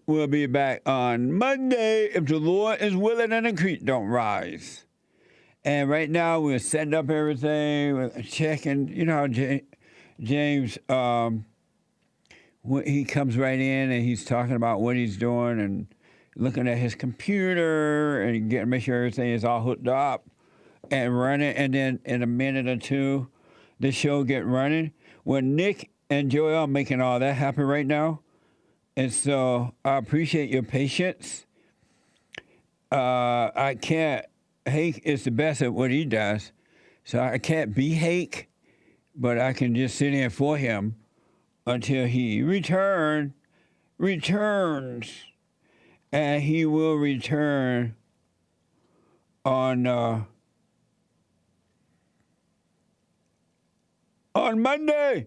We'll be back on Monday if the Lord is willing and the creek don't rise. And right now we're setting up everything, we're checking. You know how James, he comes right in and he's talking about what he's doing and looking at his computer and make sure everything is all hooked up and running. And then in a minute or two, the show get running. Well, Nick and Joel are making all that happen right now. And so I appreciate your patience. I can't, Hake is the best at what he does. So I can't be Hake, but I can just sit in for him until he returns. And he will return on Monday,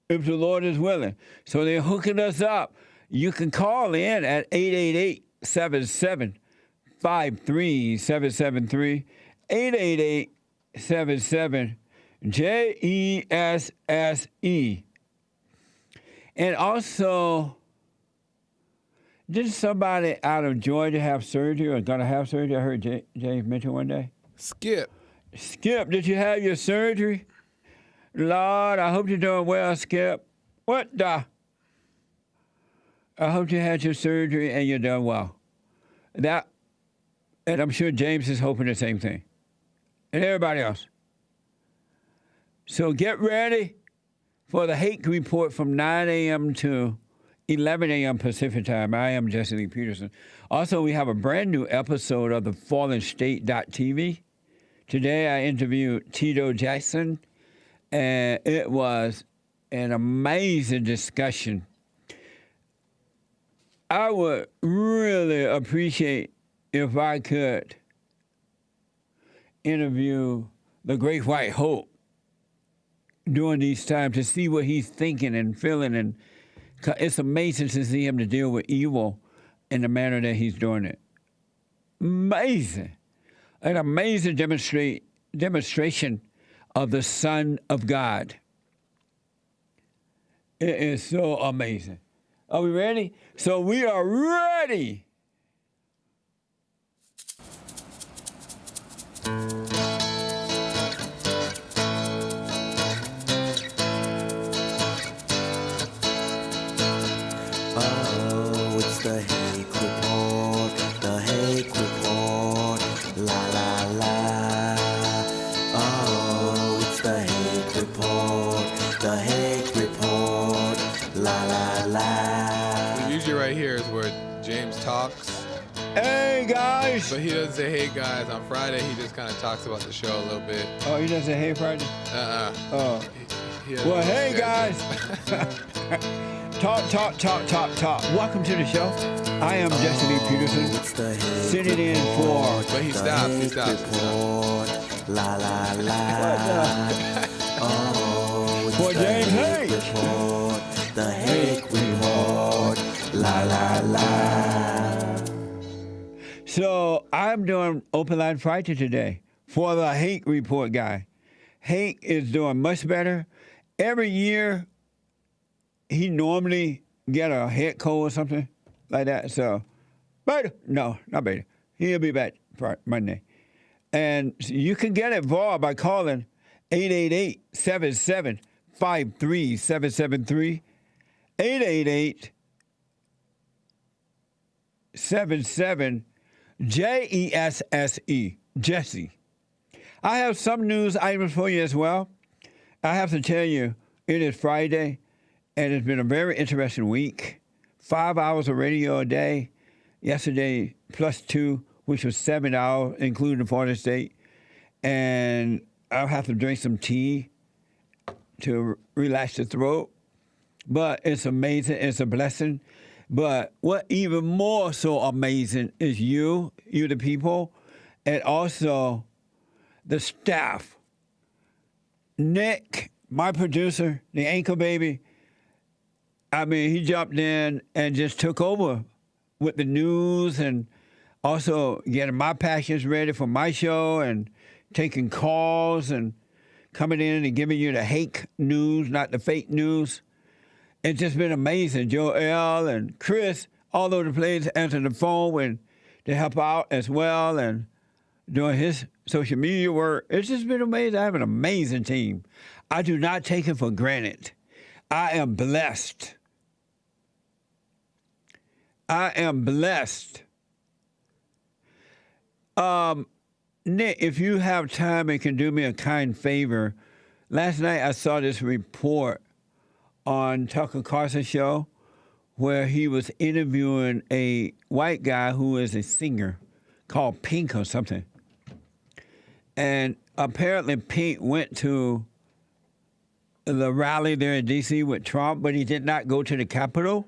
if the Lord is willing. So they're hooking us up. You can call in at 888-77-53773, 888-77-JESSE. And also, did somebody out of Georgia have surgery or going to have surgery? I heard James mention one day. Skip, did you have your surgery? Lord, I hope you're doing well, Skip. What the? I hope you had your surgery and you're done well. And I'm sure James is hoping the same thing. And everybody else. So get ready for the Hake Report from 9 a.m. to 11 a.m. Pacific time. I am Jesse Lee Peterson. Also, we have a brand new episode of the FallenState.tv. Today I interviewed Tito Jackson, and it was an amazing discussion. I would really appreciate if I could interview the Great White Hope during these times to see what he's thinking and feeling. And it's amazing to see him to deal with evil in the manner that he's doing it. Amazing. An amazing demonstration of the Son of God. It is so amazing. Are we ready? So we are ready. Oh, it's the Hake Report, the Hake Report, la la la. Oh, it's the Hake Report, the Hake Report, la la la. Usually right here is where James talks. Hey, guys. But he doesn't say, hey, guys. On Friday, he just kind of talks about the show a little bit. Oh, he doesn't say, hey, Friday? Oh. Well, hey, guys. Talk. Welcome to the show. I am Jesse Lee Peterson, sitting in for... But he stops. La, la, la. Oh, for James Hake. The Hake Report. La, la, la. So I'm doing Open Line Friday today for the Hake Report guy. Hake is doing much better. Every year, he normally get a head cold or something like that. So, beta. No, not beta. He'll be back Monday. And you can get involved by calling 888-77-53773, 888-77-JESSE, Jesse. I have some news items for you as well. I have to tell you, it is Friday, and it's been a very interesting week. 5 hours of radio a day. Yesterday, +2, which was 7 hours, including Florida State. And I'll have to drink some tea to relax the throat. But it's amazing. It's a blessing. But what even more so amazing is you the people, and also the staff. Nick, my producer, the anchor baby, I mean, he jumped in and just took over with the news and also getting my passions ready for my show and taking calls and coming in and giving you the Hake news, not the fake news. It's just been amazing. Joel and Chris, all over the place, answering the phone when to help out as well, and doing his social media work. It's just been amazing. I have an amazing team. I do not take it for granted. I am blessed. I am blessed. Nick, if you have time and can do me a kind favor, last night I saw this report on Tucker Carlson show where he was interviewing a white guy who is a singer called Pink or something. And apparently Pink went to the rally there in D.C. with Trump, but he did not go to the Capitol.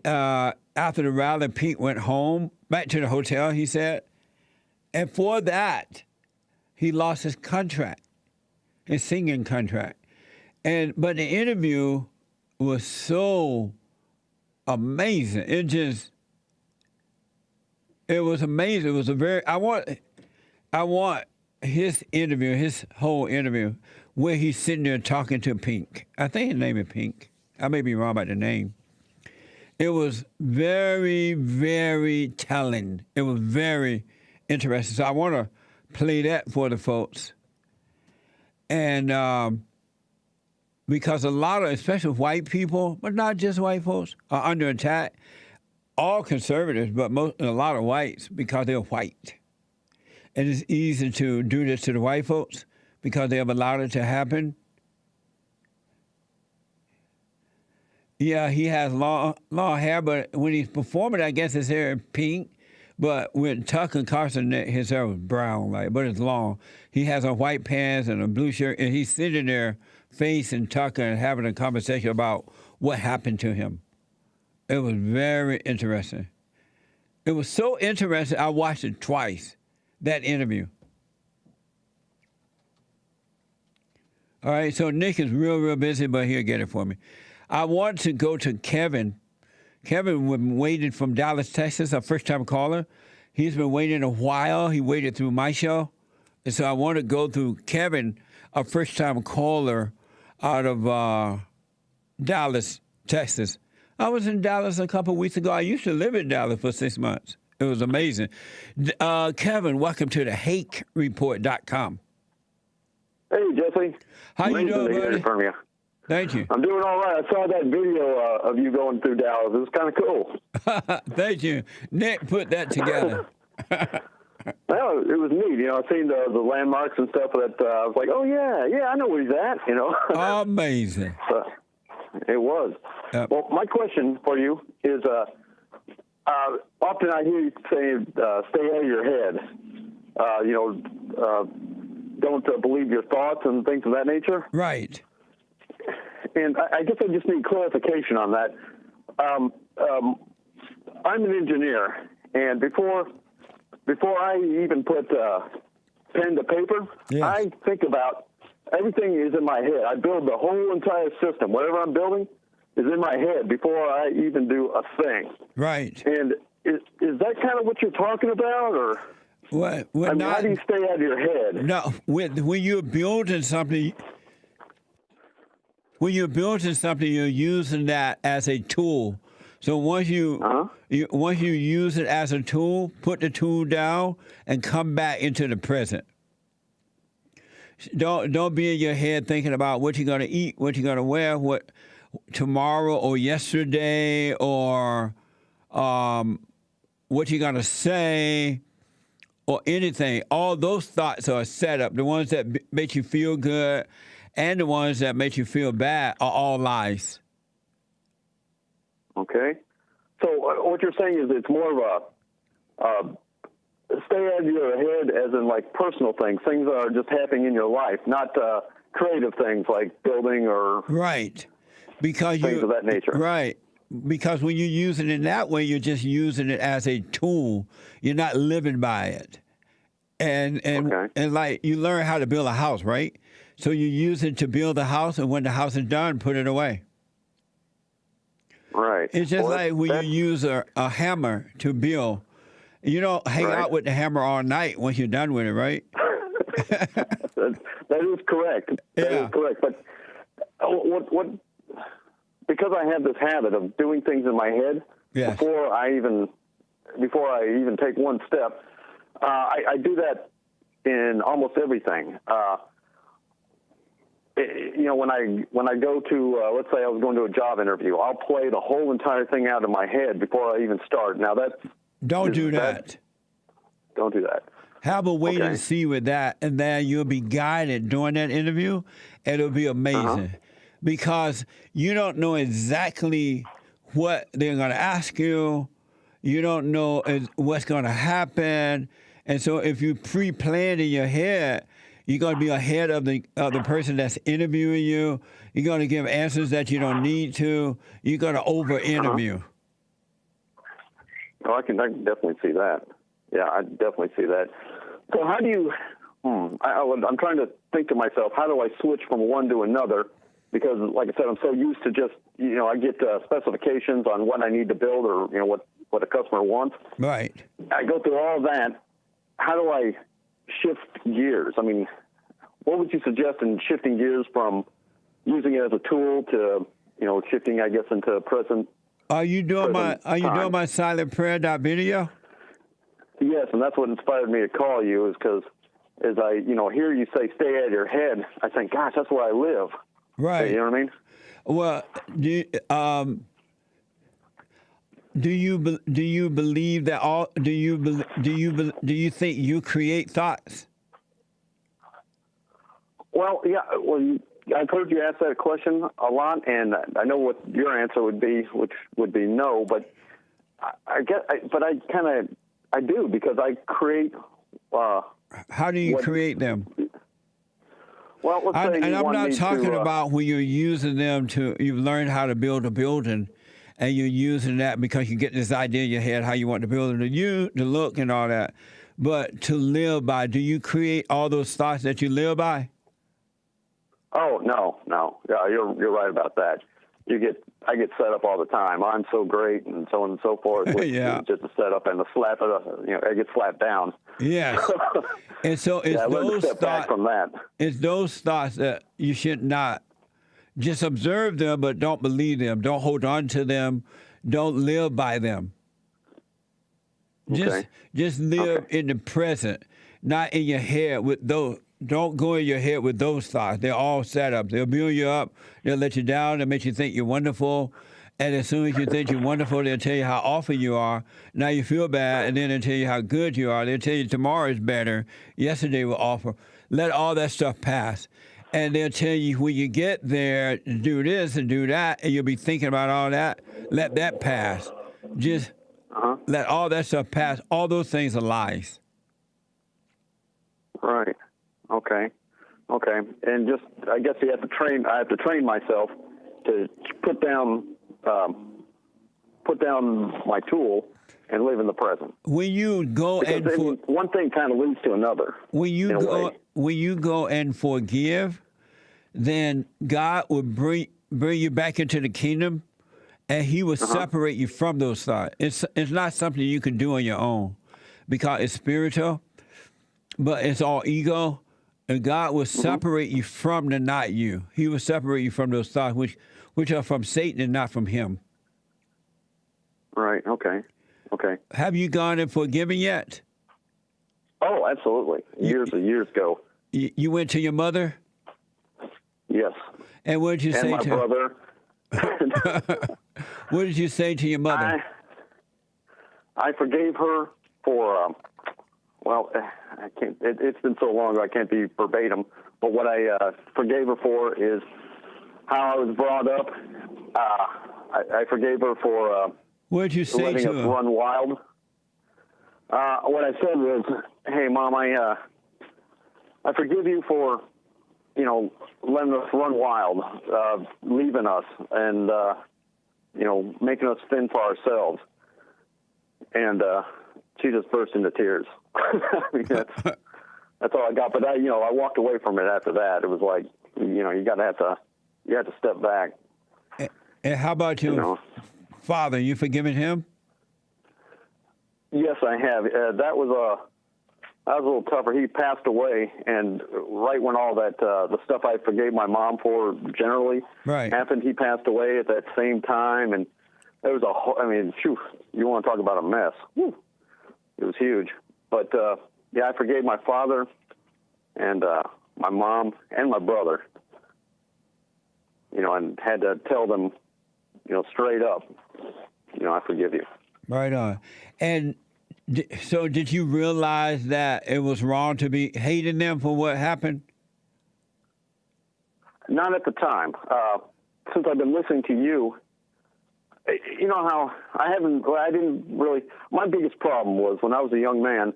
After the rally, Pink went home, back to the hotel, he said. And for that, he lost his contract, his singing contract. But the interview was so amazing. It was amazing. It was I want his interview, his whole interview, where he's sitting there talking to Pink. I think his name is Pink. I may be wrong about the name. It was very, very telling. It was very interesting. So I want to play that for the folks. And because a lot of, especially white people, but not just white folks, are under attack. All conservatives, but a lot of whites, because they're white. And it's easy to do this to the white folks because they have allowed it to happen. Yeah, he has long hair, but when he's performing, I guess his hair is pink. But with Tucker Carlson, his hair was brown, but it's long. He has on white pants and a blue shirt, and he's sitting there facing Tucker and having a conversation about what happened to him. It was very interesting. It was so interesting, I watched it twice, that interview. All right, so Nick is real, real busy, but he'll get it for me. I want to go to Kevin. Kevin was waiting from Dallas, Texas, a first-time caller. He's been waiting a while. He waited through my show. And so I want to go through Kevin, a first-time caller out of Dallas, Texas. I was in Dallas a couple of weeks ago. I used to live in Dallas for 6 months. It was amazing. Kevin, welcome to the HakeReport.com. Hey, Jesse. How you doing, buddy? From you. Thank you. I'm doing all right. I saw that video of you going through Dallas. It was kind of cool. Thank you. Nick put that together. Well, it was neat. I seen the landmarks and stuff that I was like, oh, yeah, I know where he's at, Amazing. It was. Well, my question for you is, often I hear you say, stay out of your head. Don't believe your thoughts and things of that nature. Right. And I guess I just need clarification on that. I'm an engineer, and before I even put pen to paper, yes, I think about everything is in my head. I build the whole entire system. Whatever I'm building is in my head before I even do a thing. Right. And is that kind of what you're talking about, or? How do you stay out of your head? No, when you're building something. When you're building something, you're using that as a tool. So once you use it as a tool, put the tool down and come back into the present. Don't be in your head thinking about what you're going to eat, what you're going to wear, what tomorrow or yesterday, or what you're going to say, or anything. All those thoughts are set up. The ones that make you feel good and the ones that make you feel bad are all lies. Okay. So what you're saying is it's more of a stay out of your head as in like personal things that are just happening in your life, not creative things like building or right, because things of that nature. Right. Because when you use it in that way, you're just using it as a tool. You're not living by it. And like you learn how to build a house, right? So you use it to build a house, and when the house is done, put it away. Right. It's just like when you use a hammer to build. You don't hang out with the hammer all night once you're done with it, right? that is correct. That is correct. But what? Because I have this habit of doing things in my head, Yes. before I even take one step. I do that in almost everything. When I go to, let's say I was going to a job interview, I'll play the whole entire thing out in my head before I even start. Now Don't do that. Don't do that. Have a wait Okay. and see with that, and then you'll be guided during that interview, and it'll be amazing. Because you don't know exactly what they're going to ask you. You don't know what's going to happen. And so if you pre-plan in your head, you're going to be ahead of the person that's interviewing you. You're going to give answers that you don't need to. You're going to over-interview. Oh, I can definitely see that. Yeah, I definitely see that. So how do you, I'm trying to think to myself, how do I switch from one to another? Because, like I said, I'm so used to just, I get specifications on what I need to build or, what a customer wants. Right. I go through all that. How do I shift gears? I mean, what would you suggest in shifting gears from using it as a tool to, shifting, I guess, into present? Are you doing time? my silent prayer video? Yes, and that's what inspired me to call you, is because as I, hear you say "stay out of your head," I think, gosh, that's where I live. Right. You know what I mean? Well, do you believe that all? Do you think you create thoughts? Well, yeah. Well, I've heard you ask that question a lot, and I know what your answer would be, which would be no. But I do, because I create. How do you create them? Well, let's say and you I'm want not me talking to, about when you're using them you've learned how to build a building, and you're using that because you get this idea in your head how you want the building to look and all that. But to live by, do you create all those thoughts that you live by? Oh, no. Yeah, you're right about that. I get set up all the time. I'm so great, and so on and so forth. Which Yeah. is just a setup and a slap. I get slapped down. Yes. And so it's I learned to those step back thoughts. from that. It's those thoughts that you should not just observe them, but don't believe them. Don't hold on to them. Don't live by them. Okay. Just live Okay. in the present, not in your head with those. Don't go in your head with those thoughts. They're all set up. They'll build you up. They'll let you down. They'll make you think you're wonderful. And as soon as you think you're wonderful, they'll tell you how awful you are. Now you feel bad, and then they'll tell you how good you are. They'll tell you tomorrow is better. Yesterday was awful. Let all that stuff pass. And they'll tell you when you get there, do this and do that, and you'll be thinking about all that. Let that pass. Just let all that stuff pass. All those things are lies. Right. Okay. And just, I guess I have to train myself to put down my tool and live in the present. When you go Because one thing kind of leads to another. when you go and forgive, then God will bring you back into the kingdom, and He will separate you from those thoughts. It's not something you can do on your own, because it's spiritual, but it's all ego. And God will separate you from the not you. He will separate you from those thoughts, which are from Satan and not from Him. Right. Okay. Have you gone and forgiven yet? Oh, absolutely. Years ago. You went to your mother? Yes. And what did you say And my to her? brother. What did you say to your mother? I forgave her for, I can't, it's been so long I can't be verbatim, but what I forgave her for is how I was brought up. I forgave her for What did you say letting to us her? run wild. What I said was, hey, Mom, I forgive you for, letting us run wild, leaving us, and, making us fend for ourselves. And she just burst into tears. I mean, that's all I got. But I walked away from it after that. It was like, you have to step back. And how about your father? You forgiven him? Yes, I have. That was a little tougher. He passed away, and right when all that the stuff I forgave my mom for generally Right. happened, he passed away at that same time, and There was you want to talk about a mess. Whew. It was huge. But, I forgave my father and my mom and my brother, and had to tell them, straight up, I forgive you. Right on. And so did you realize that it was wrong to be hating them for what happened? Not at the time. Since I've been listening to you, you know how I didn't really, my biggest problem was when I was a young man,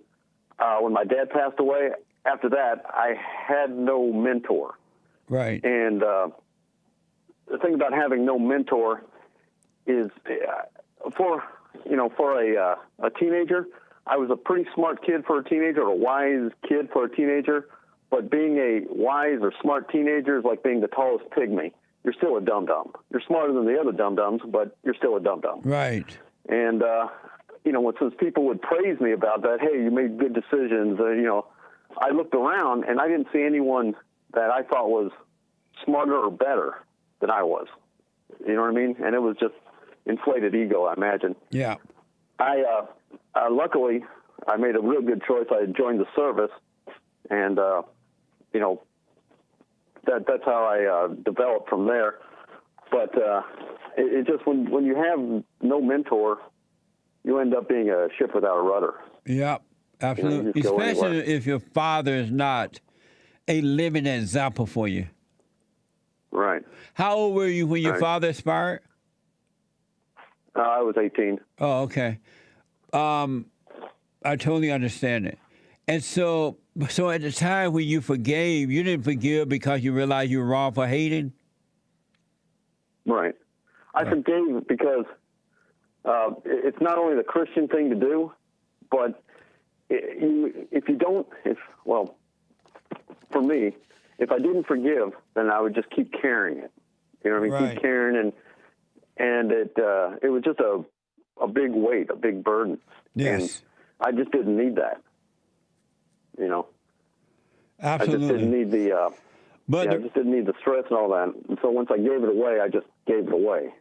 when my dad passed away, after that, I had no mentor. Right. And the thing about having no mentor is for a teenager, I was a pretty smart kid for a teenager, a wise kid for a teenager, but being a wise or smart teenager is like being the tallest pygmy. You're still a dum-dum. You're smarter than the other dum-dums, but you're still a dum-dum. Right. And, since people would praise me about that, hey, you made good decisions, I looked around and I didn't see anyone that I thought was smarter or better than I was. You know what I mean? And it was just inflated ego, I imagine. Yeah. Luckily, I made a real good choice. I joined the service, and, that's how I developed from there. But it just, when you have no mentor, you end up being a ship without a rudder. Yeah, absolutely. Especially if your father is not a living example for you. Right. How old were you when your father expired? I was 18. Oh, okay. I totally understand it. And so at the time when you forgave, you didn't forgive because you realized you were wrong for hating? Right. I forgave because it's not only the Christian thing to do, but for me, if I didn't forgive, then I would just keep carrying it. You know what I mean? Right. Keep carrying, and it was just a big weight, a big burden. Yes. And I just didn't need that. Absolutely. I just didn't need I just didn't need the stress and all that. And so once I gave it away, I just gave it away.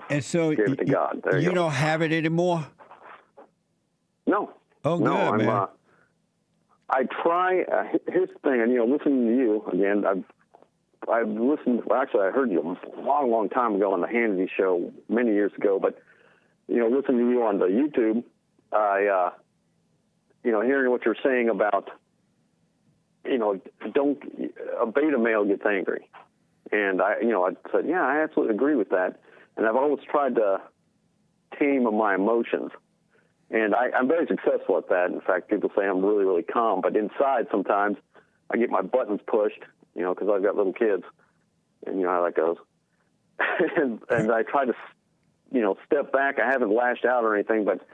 And so gave it to God. There you go. Don't have it anymore? No. Oh, no, good, man. I try. Here's the thing, and listening to you again, I've listened. Well, actually, I heard you a long, long time ago on the Hannity show many years ago. But listening to you on the YouTube, hearing what you're saying about, a beta male gets angry, and I said, yeah, I absolutely agree with that, and I've always tried to tame my emotions. And I'm very successful at that. In fact, people say I'm really, really calm. But inside, sometimes I get my buttons pushed, because I've got little kids. And you know how that goes. and I try to, step back. I haven't lashed out or anything, but,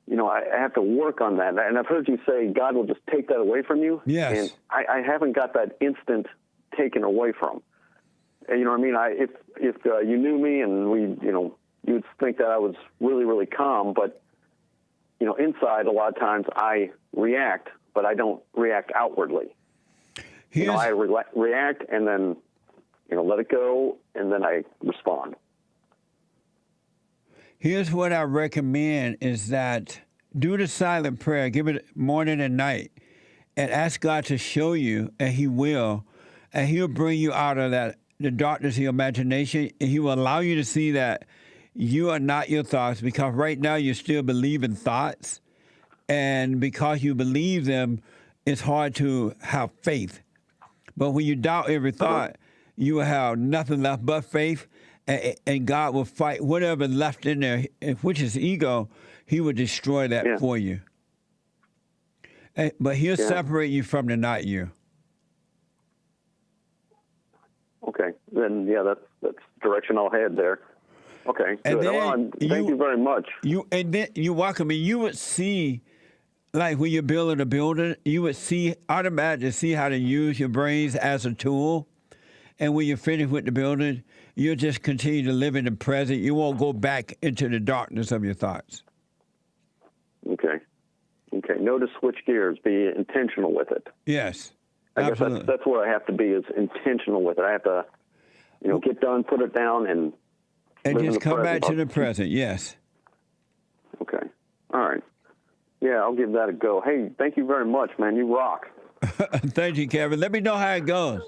I have to work on that. And I've heard you say God will just take that away from you. Yes. And I haven't got that instant taken away from. And, you know what I mean? If you knew me and we, you'd think that I was really, really calm, but inside, a lot of times I react, but I don't react outwardly. I react and then, let it go, and then I respond. Here's what I recommend is that do the silent prayer, give it morning and night, and ask God to show you, and He will, and He'll bring you out of the darkness of your imagination, and He will allow you to see that you are not your thoughts, because right now you still believe in thoughts. And because you believe them, it's hard to have faith. But when you doubt every thought, you will have nothing left but faith. And God will fight whatever left in there, which is ego. He will destroy that for you. But He'll separate you from the not you. Okay. Then, that's the direction I'll head there. Okay, and good. Then thank you very much. Then you're welcome. And you would see, like when you're building a building, you would automatically see how to use your brains as a tool. And when you're finished with the building, you'll just continue to live in the present. You won't go back into the darkness of your thoughts. Okay. Know to switch gears. Be intentional with it. Yes. I absolutely. guess that's where I have to be, is intentional with it. I have to, get done, put it down, and And Live in just the come back to present. the present, yes. Okay. All right. Yeah, I'll give that a go. Hey, thank you very much, man. You rock. Thank you, Kevin. Let me know how it goes.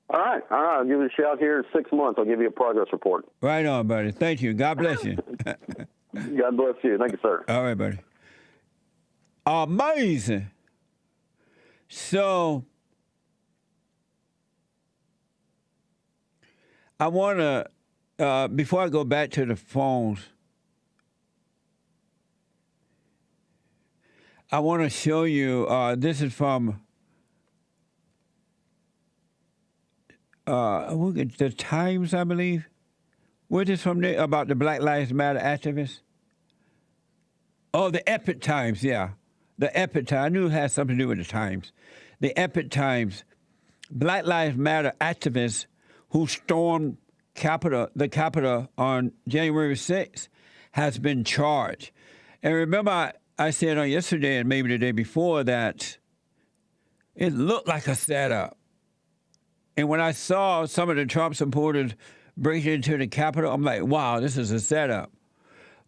All right. I'll give it a shout here in 6 months. I'll give you a progress report. Right on, buddy. Thank you. God bless you. God bless you. Thank you, sir. All right, buddy. Amazing. So, I want to, before I go back to the phones, I want to show you, this is from the Times, I believe. What is from there about the Black Lives Matter activists? Oh, the Epic Times, yeah. The Epic Times. I knew it had something to do with the Times. The Epic Times. Black Lives Matter activists who stormed the Capitol on January 6th has been charged. And remember, I said on yesterday and maybe the day before that it looked like a setup. And when I saw some of the Trump supporters breaking into the Capitol, I'm like, wow, this is a setup.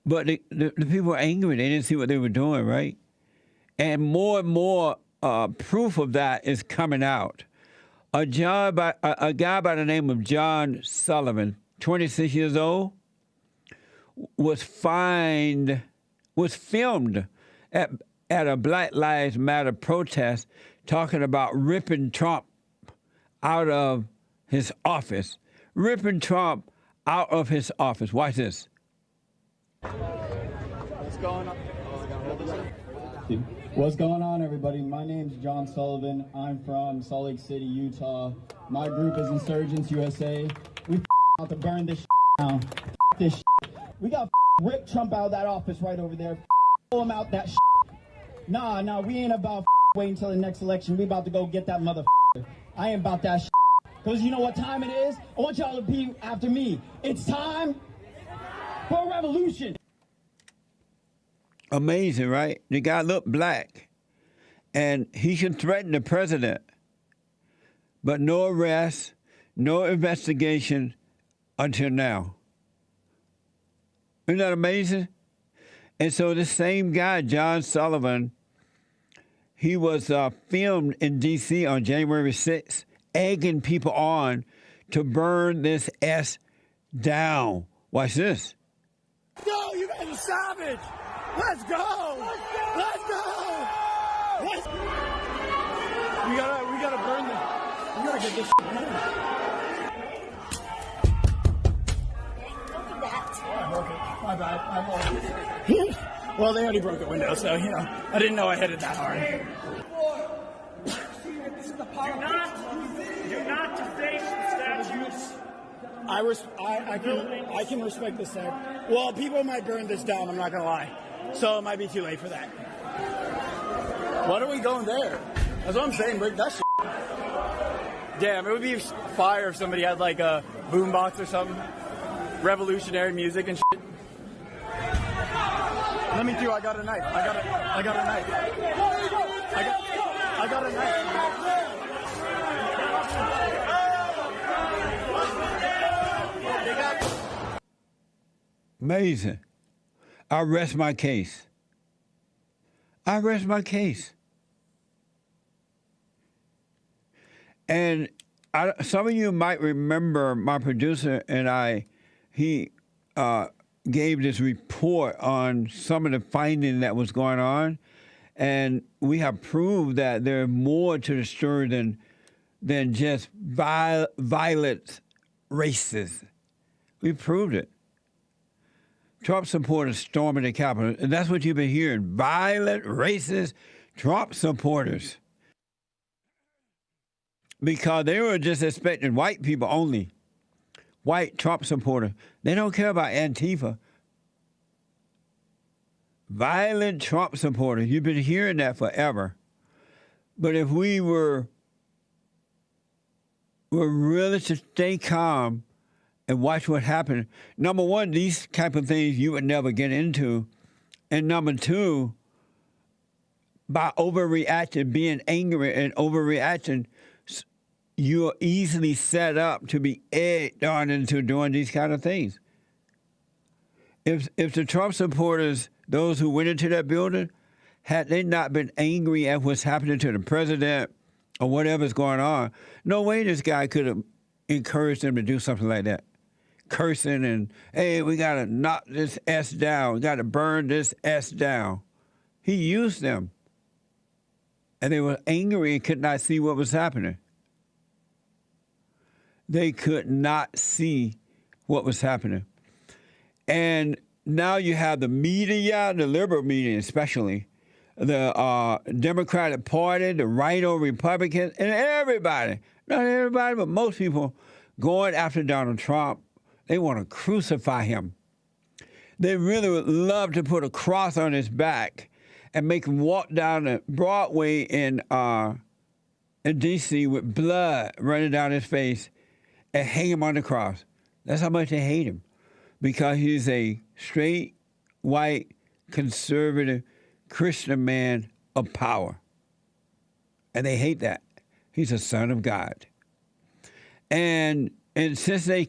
But the people were angry. They didn't see what they were doing, right? And more proof of that is coming out. A guy by the name of John Sullivan, 26 years old, was filmed at a Black Lives Matter protest talking about ripping Trump out of his office. Ripping Trump out of his office. Watch this. What's going on? What's going on, everybody? My name's John Sullivan. I'm from Salt Lake City, Utah. My group is Insurgents USA. We out to burn this down. This we got rip Trump out of that office right over there. Pull him out that Nah, we ain't about waiting until the next election. We about to go get that mother. I ain't about that because you know what time it is? I want y'all to be after me. It's time for a revolution. Amazing, right? The guy looked black, and he can threaten the president, but no arrest, no investigation until now. Isn't that amazing? And so this same guy, John Sullivan, he was filmed in D.C. on January 6th, egging people on to burn this S down. Watch this. Go, you guys are savage! Let's go! Let's go! We gotta burn this. We gotta get this shit done. Okay, my bad. Well, they already broke the window, so, you know, I didn't know I hit it that hard. Do not deface the statutes. I can respect the statute. Well, people might burn this down, I'm not gonna lie. So it might be too late for that. Why don't we go in there? That's what I'm saying, break that shit. Damn, it would be fire if somebody had like a boombox or something. Revolutionary music and shit. Let me do, I got a knife. I got a knife. I got a knife. Amazing. I rest my case. And some of you might remember my producer and he gave this report on some of the finding that was going on. And we have proved that there's more to the story than just violent races. We proved it. Trump supporters storming the Capitol. And that's what you've been hearing. Violent, racist Trump supporters. Because they were just expecting white people only. White Trump supporters. They don't care about Antifa. Violent Trump supporters. You've been hearing that forever. But if we were really to stay calm and watch what happened. Number one, these type of things you would never get into. And number two, by overreacting, being angry and overreacting, you're easily set up to be egged on into doing these kind of things. If the Trump supporters, those who went into that building, had they not been angry at what's happening to the president or whatever's going on, no way this guy could have encouraged them to do something like that. Cursing and, hey, we got to knock this S down. We got to burn this S down. He used them. And they were angry and could not see what was happening. They could not see what was happening. And now you have the media, the liberal media especially, the Democratic Party, the right-o Republicans, and everybody, not everybody, but most people going after Donald Trump. They want to crucify him. They really would love to put a cross on his back and make him walk down the Broadway in D.C. with blood running down his face and hang him on the cross. That's how much they hate him, because he's a straight, white, conservative, Christian man of power. And they hate that. He's a son of God. And since they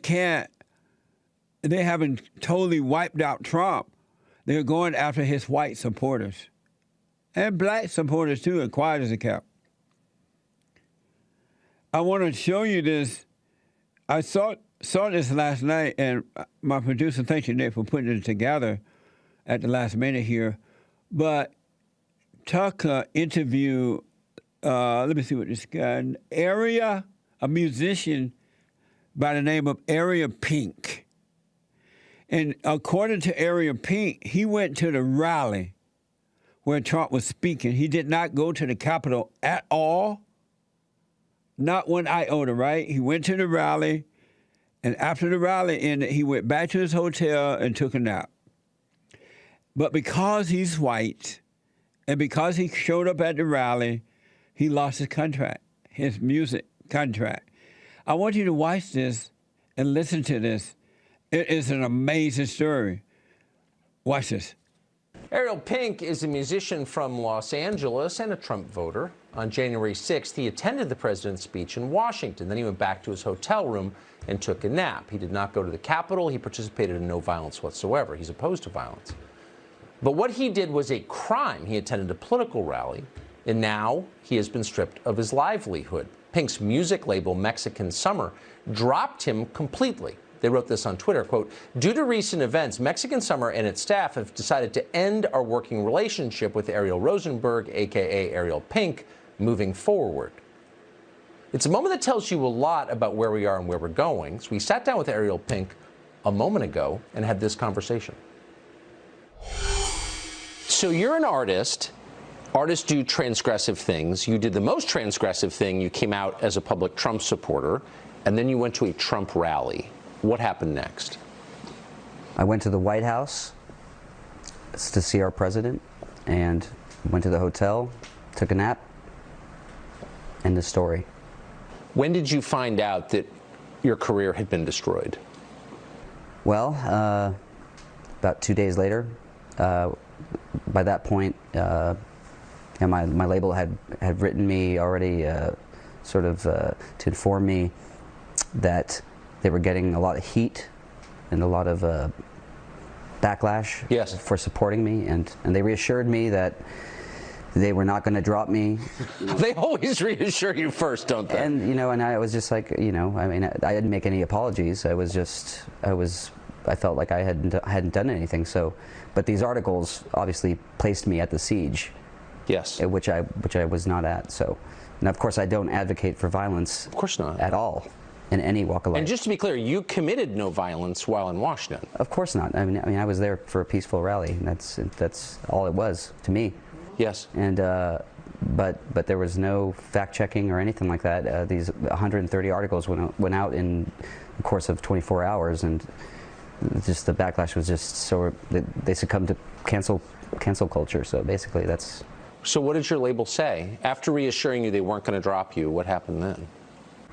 haven't totally wiped out Trump, they're going after his white supporters. And black supporters, too, as quiet as a kept. I want to show you this. I saw this last night, and my producer, thank you, Nick, for putting it together at the last minute here. But Tucker interviewed, let me see what this guy, a musician by the name of Ariel Pink. And according to Ariel Pink, he went to the rally where Trump was speaking. He did not go to the Capitol at all. Not one iota, right? He went to the rally, and after the rally ended, he went back to his hotel and took a nap. But because he's white, and because he showed up at the rally, he lost his contract, his music contract. I want you to watch this and listen to this. It is an amazing story. Watch this. Ariel Pink is a musician from Los Angeles and a Trump voter. On January 6th, he attended the president's speech in Washington. Then he went back to his hotel room and took a nap. He did not go to the Capitol. He participated in no violence whatsoever. He's opposed to violence. But what he did was a crime. He attended a political rally, and now he has been stripped of his livelihood. Pink's music label, Mexican Summer, dropped him completely. They wrote this on Twitter, quote, "Due to recent events, Mexican Summer and its staff have decided to end our working relationship with Ariel Rosenberg, a.k.a. Ariel Pink, moving forward." It's a moment that tells you a lot about where we are and where we're going. So we sat down with Ariel Pink a moment ago and had this conversation. So you're an artist. Artists do transgressive things. You did the most transgressive thing. You came out as a public Trump supporter, and then you went to a Trump rally. What happened next? I went to the White House to see our president, and went to the hotel, took a nap, end of story. When did you find out that your career had been destroyed? Well, about 2 days later. By that point, my label had written me already, to inform me that they were getting a lot of heat and a lot of backlash for supporting me, and they reassured me that they were not going to drop me. They always reassure you first, don't they? And and I was just like, I didn't make any apologies. I felt like I hadn't done anything. So, but these articles obviously placed me at the siege. Yes. Which I was not at. So, and of course I don't advocate for violence. Of course not. At all. In any walk of life. And just to be clear, you committed no violence while in Washington. Of course not. I mean, I was there for a peaceful rally. And that's all it was to me. Yes. And but there was no fact checking or anything like that. These 130 articles went out in the course of 24 hours, and just the backlash was just so they succumbed to cancel culture. So basically, that's. So what did your label say after reassuring you they weren't going to drop you? What happened then?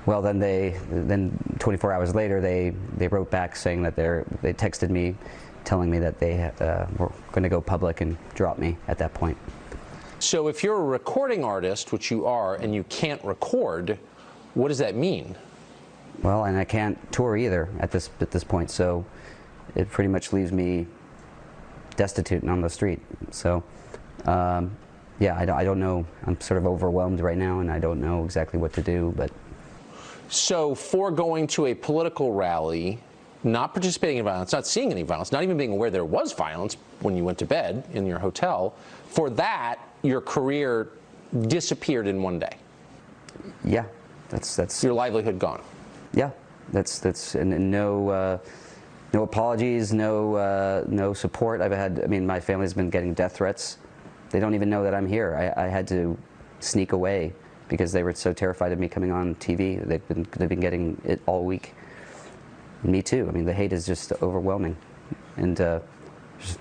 Well, then 24 hours later, they wrote back saying that they texted me, telling me that they were going to go public and drop me at that point. So if you're a recording artist, which you are, and you can't record, What does that mean? Well, and I can't tour either at this point, so it pretty much leaves me destitute and on the street. So, yeah, I don't know. I'm sort of overwhelmed right now, and I don't know exactly what to do. But so, for going to a political rally, not participating in violence, not seeing any violence, not even being aware there was violence when you went to bed in your hotel, for that, your career disappeared in one day. Yeah, that's your livelihood gone. Yeah, that's and no apologies, no support. I mean, my family's been getting death threats. They don't even know that I'm here. I had to sneak away because they were so terrified of me coming on TV. They've been getting it all week. Me too. I mean, the hate is just overwhelming, and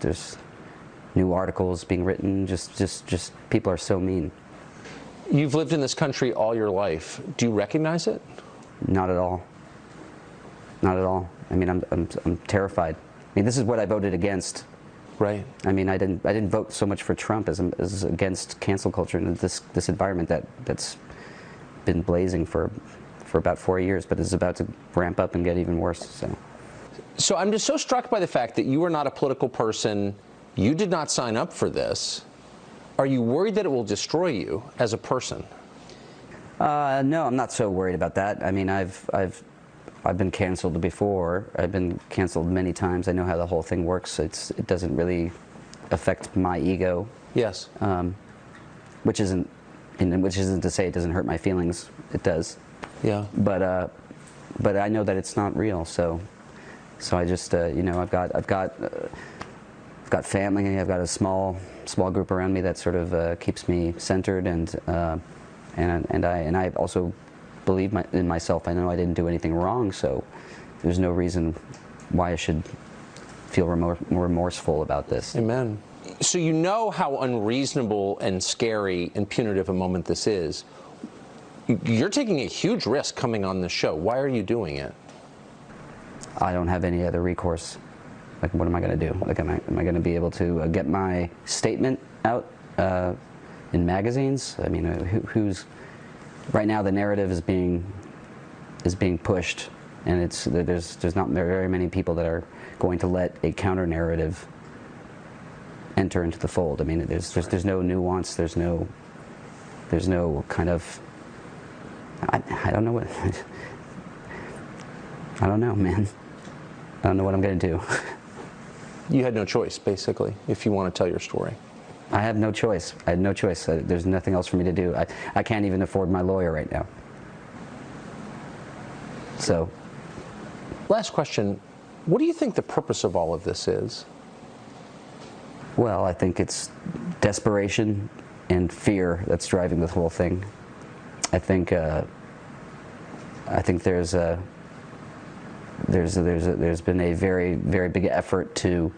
there's new articles being written. Just people are so mean. You've lived in this country all your life. Do you recognize it? Not at all. Not at all. I mean, I'm terrified. I mean, this is what I voted against. Right. I mean, I didn't vote so much for Trump as against cancel culture and this environment that's been blazing for about 4 years, but is about to ramp up and get even worse. So I'm just so struck by the fact that you are not a political person. You did not sign up for this. Are you worried that it will destroy you as a person? No, I'm not so worried about that. I mean, I've been canceled before. I've been canceled many times. I know how the whole thing works. It doesn't really affect my ego. Yes. Which isn't to say it doesn't hurt my feelings. It does. Yeah. But I know that it's not real. So I just you know, I've got family. I've got a small group around me that sort of keeps me centered, and I also believe in myself. I know I didn't do anything wrong, so there's no reason why I should feel remorseful about this. Amen. So you know how unreasonable and scary and punitive a moment this is. You're taking a huge risk coming on the show. Why are you doing it? I don't have any other recourse. Like, what am I going to do? Like, am I going to be able to get my statement out in magazines? I mean, who's right now the narrative is being pushed, and there's not very many people that are going to let a counter narrative enter into the fold. I mean, there's no nuance. There's no kind of I don't know what I don't know, man. I don't know what I'm going to do. You had no choice, basically, if you want to tell your story. I have no choice. I had no choice. There's nothing else for me to do. I can't even afford my lawyer right now. So. Last question. What do you think the purpose of all of this is? Well, I think it's desperation and fear that's driving the whole thing. I think there's been a very, very big effort to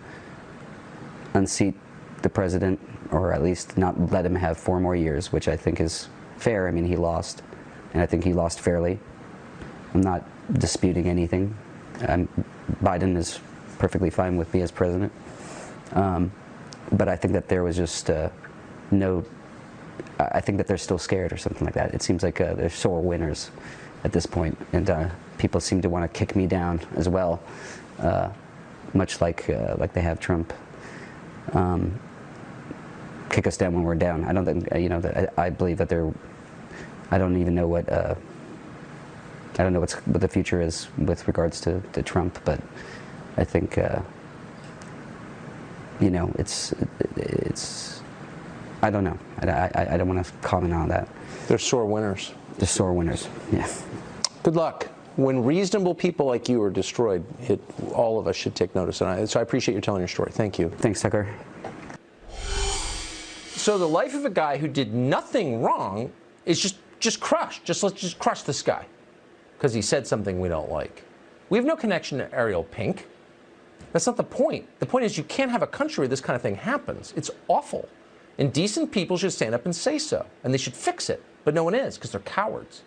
unseat the president, or at least not let him have 4 more years, which I think is fair. I mean, he lost, and I think he lost fairly. I'm not disputing anything. Biden is perfectly fine with me as president. But I think that there was just I think that they're still scared or something like that. It seems like they're sore winners at this point, and people seem to want to kick me down as well, much like they have Trump. Kick us down when we're down. I don't think that I believe that they're. I don't even know what. I don't know what the future is with regards to Trump, but I think it's. I don't know. I don't want to comment on that. They're sore winners. They're sore winners. Yeah. Good luck. When reasonable people like you are destroyed, all of us should take notice. And so I appreciate you telling your story. Thank you. Thanks, Tucker. So the life of a guy who did nothing wrong is just crushed. Let's just crush this guy because he said something we don't like. We have no connection to Ariel Pink. That's not the point. The point is you can't have a country where this kind of thing happens. It's awful. And decent people should stand up and say so. And they should fix it. But no one is because they're cowards.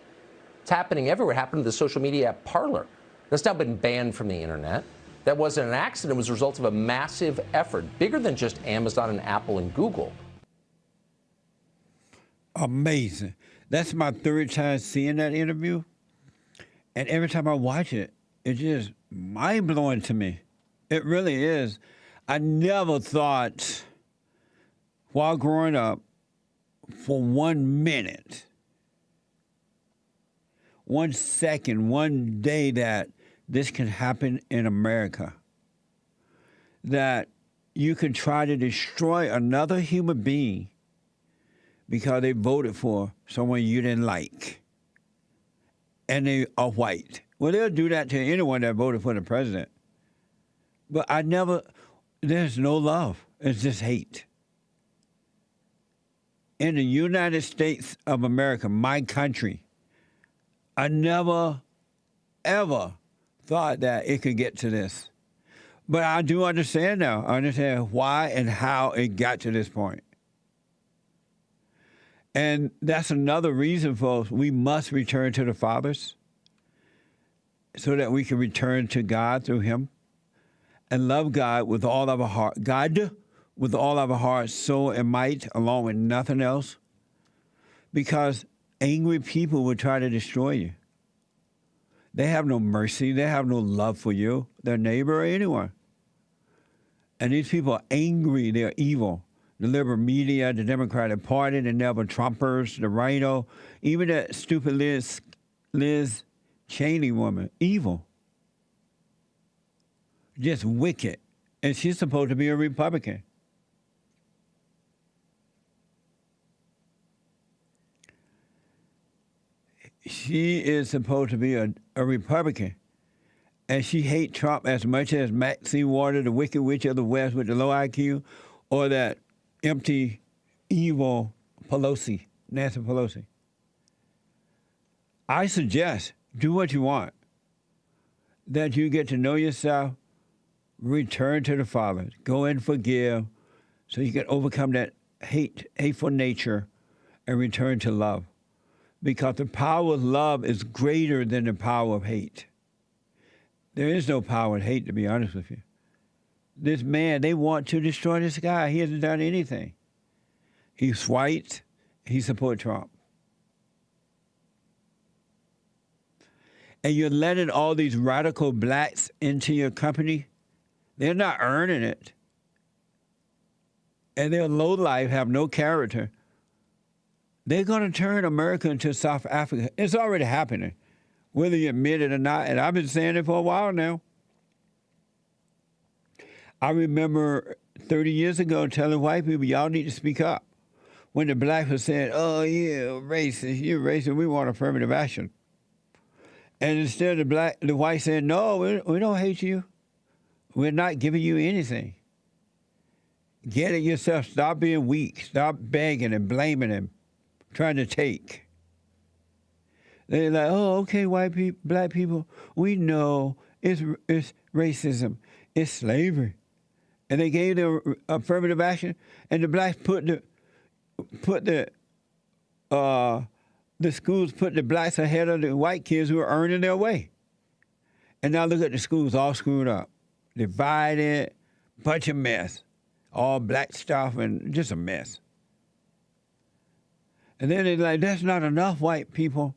It's happening everywhere. It happened to the social media app Parler. That's now been banned from the internet. That wasn't an accident. It was a result of a massive effort, bigger than just Amazon and Apple and Google. Amazing. That's my 3rd time seeing that interview. And every time I watch it, it's just mind-blowing to me. It really is. I never thought, while growing up, for 1 minute, 1 second, 1 day that this can happen in America. That you can try to destroy another human being because they voted for someone you didn't like. And they are white. Well, they'll do that to anyone that voted for the president. But there's no love. It's just hate. In the United States of America, my country, I never, ever thought that it could get to this. But I do understand now. I understand why and how it got to this point. And that's another reason, folks, we must return to the fathers so that we can return to God through him and love God with all of our heart. God with all of our heart, soul, and might, along with nothing else. Because angry people will try to destroy you. They have no mercy. They have no love for you, their neighbor, or anyone. And these people are angry. They're evil. The liberal media, the Democratic Party, the Neville Trumpers, the Rhino, even that stupid Liz Cheney woman, evil. Just wicked. And she's supposed to be a Republican. She is supposed to be a Republican. And she hates Trump as much as Maxine Waters, the wicked witch of the West with the low IQ, or that empty, evil Pelosi, Nancy Pelosi. I suggest do what you want. That you get to know yourself, return to the Father, go and forgive, so you can overcome that hateful nature and return to love. Because the power of love is greater than the power of hate. There is no power in hate, to be honest with you. This man, they want to destroy this guy. He hasn't done anything. He's white. He supports Trump. And you're letting all these radical blacks into your company. They're not earning it. And they're low-life, have no character. They're going to turn America into South Africa. It's already happening, whether you admit it or not. And I've been saying it for a while now. I remember 30 years ago telling white people, y'all need to speak up. When the blacks were saying, oh, yeah, racist, you're racist, we want affirmative action. And instead the whites said, no, we don't hate you. We're not giving you anything. Get it yourself. Stop being weak. Stop begging and blaming them, trying to take. They're like, oh, okay, white people, black people, we know it's racism, it's slavery. And they gave them affirmative action, and the blacks put the schools put the blacks ahead of the white kids who are earning their way. And now look at the schools all screwed up, divided, bunch of mess, all black stuff and just a mess. And then they're like, that's not enough, white people.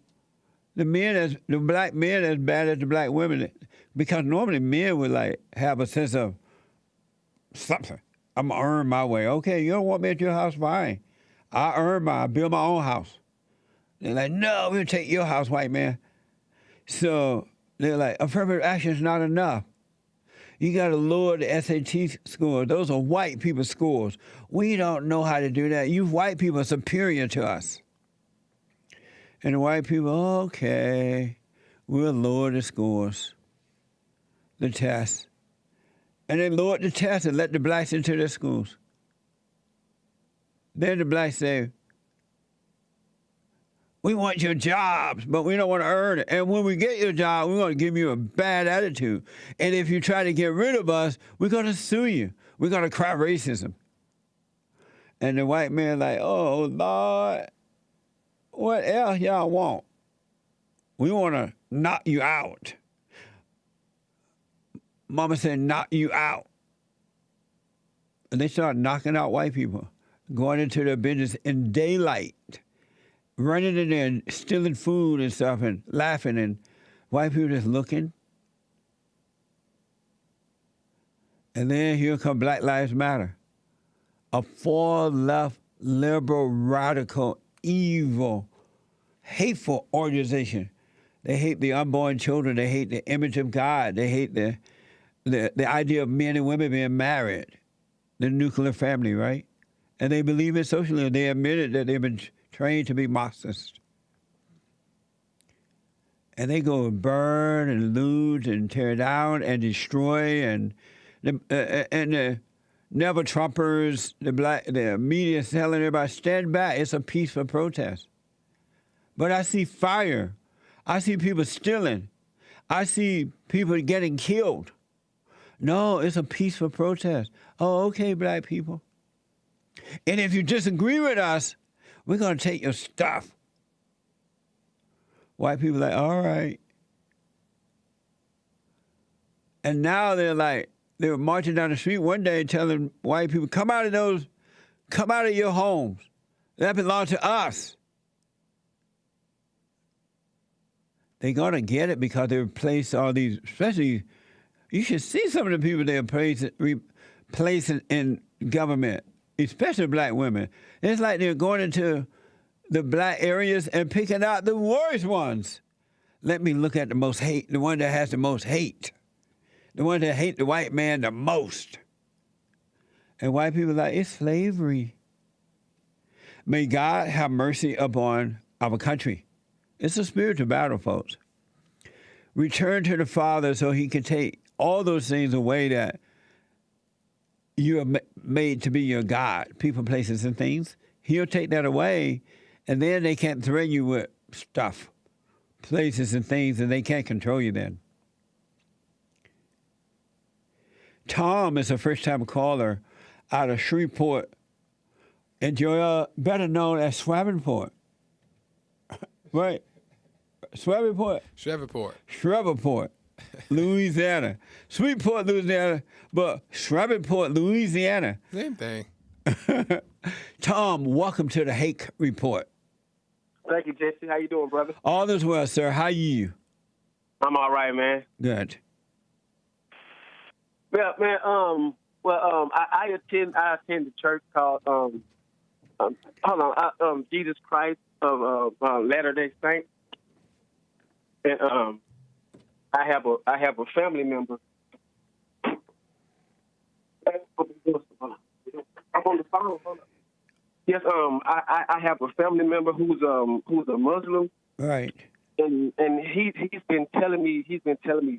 The black men as bad as the black women, because normally men would like have a sense of something. I'm gonna earn my way. Okay, you don't want me at your house, fine. I build my own house. They're like, no, we'll take your house, white man. So they're like, affirmative action is not enough. You got to lower the SAT scores. Those are white people's scores. We don't know how to do that. You white people are superior to us. And the white people, okay, we'll lower the scores, the test. And they lowered the test and let the blacks into their schools. Then the blacks say, we want your jobs, but we don't want to earn it. And when we get your job, we're going to give you a bad attitude. And if you try to get rid of us, we're going to sue you. We're going to cry racism. And the white man like, oh, Lord, what else y'all want? We want to knock you out. Mama said, knock you out. And they started knocking out white people, going into their business in daylight, running in there and stealing food and stuff and laughing and White people just looking. And then here come Black Lives Matter. A far left, liberal, radical, evil, hateful organization. They hate the unborn children. They hate the image of God. They hate the idea of men and women being married, the nuclear family, right? And they believe in socialism. They admitted that they've been trained to be Marxists. And they go and burn and loot and tear down and destroy and the never Trumpers, the media telling everybody stand back. It's a peaceful protest. But I see fire. I see people stealing. I see people getting killed. No, it's a peaceful protest. Oh, okay, black people. And if you disagree with us, we're going to take your stuff. White people are like, all right. And now they were marching down the street one day telling white people, come out of your homes. That belongs to us. They're going to get it because they replaced all these, especially, you should see some of the people they replacing in government, especially black women. It's like they're going into the black areas and picking out the worst ones. Let me look at the most hate, the one that has the most hate, the one that hate the white man the most. And white people are like, it's slavery. May God have mercy upon our country. It's a spiritual battle, folks. Return to the Father so he can take all those things away that you are made to be your God, people, places, and things. He'll take that away, and then they can't threaten you with stuff, places, and things, and they can't control you then. Tom is a first-time caller out of Shreveport, and you're better known as Shreveport. Right. Shreveport, Louisiana. Shreveport, Louisiana, but Shreveport, Louisiana. Same thing. Tom, welcome to the Hake Report. Thank you, Jesse. How you doing, brother? All is well, sir. How are you? I'm all right, man. Good. Yeah, man. I attend the church called Jesus Christ of Latter-day Saints, and I have a family member. I'm on the phone. Hold up. Yes, I have a family member who's a Muslim. Right. And he's been telling me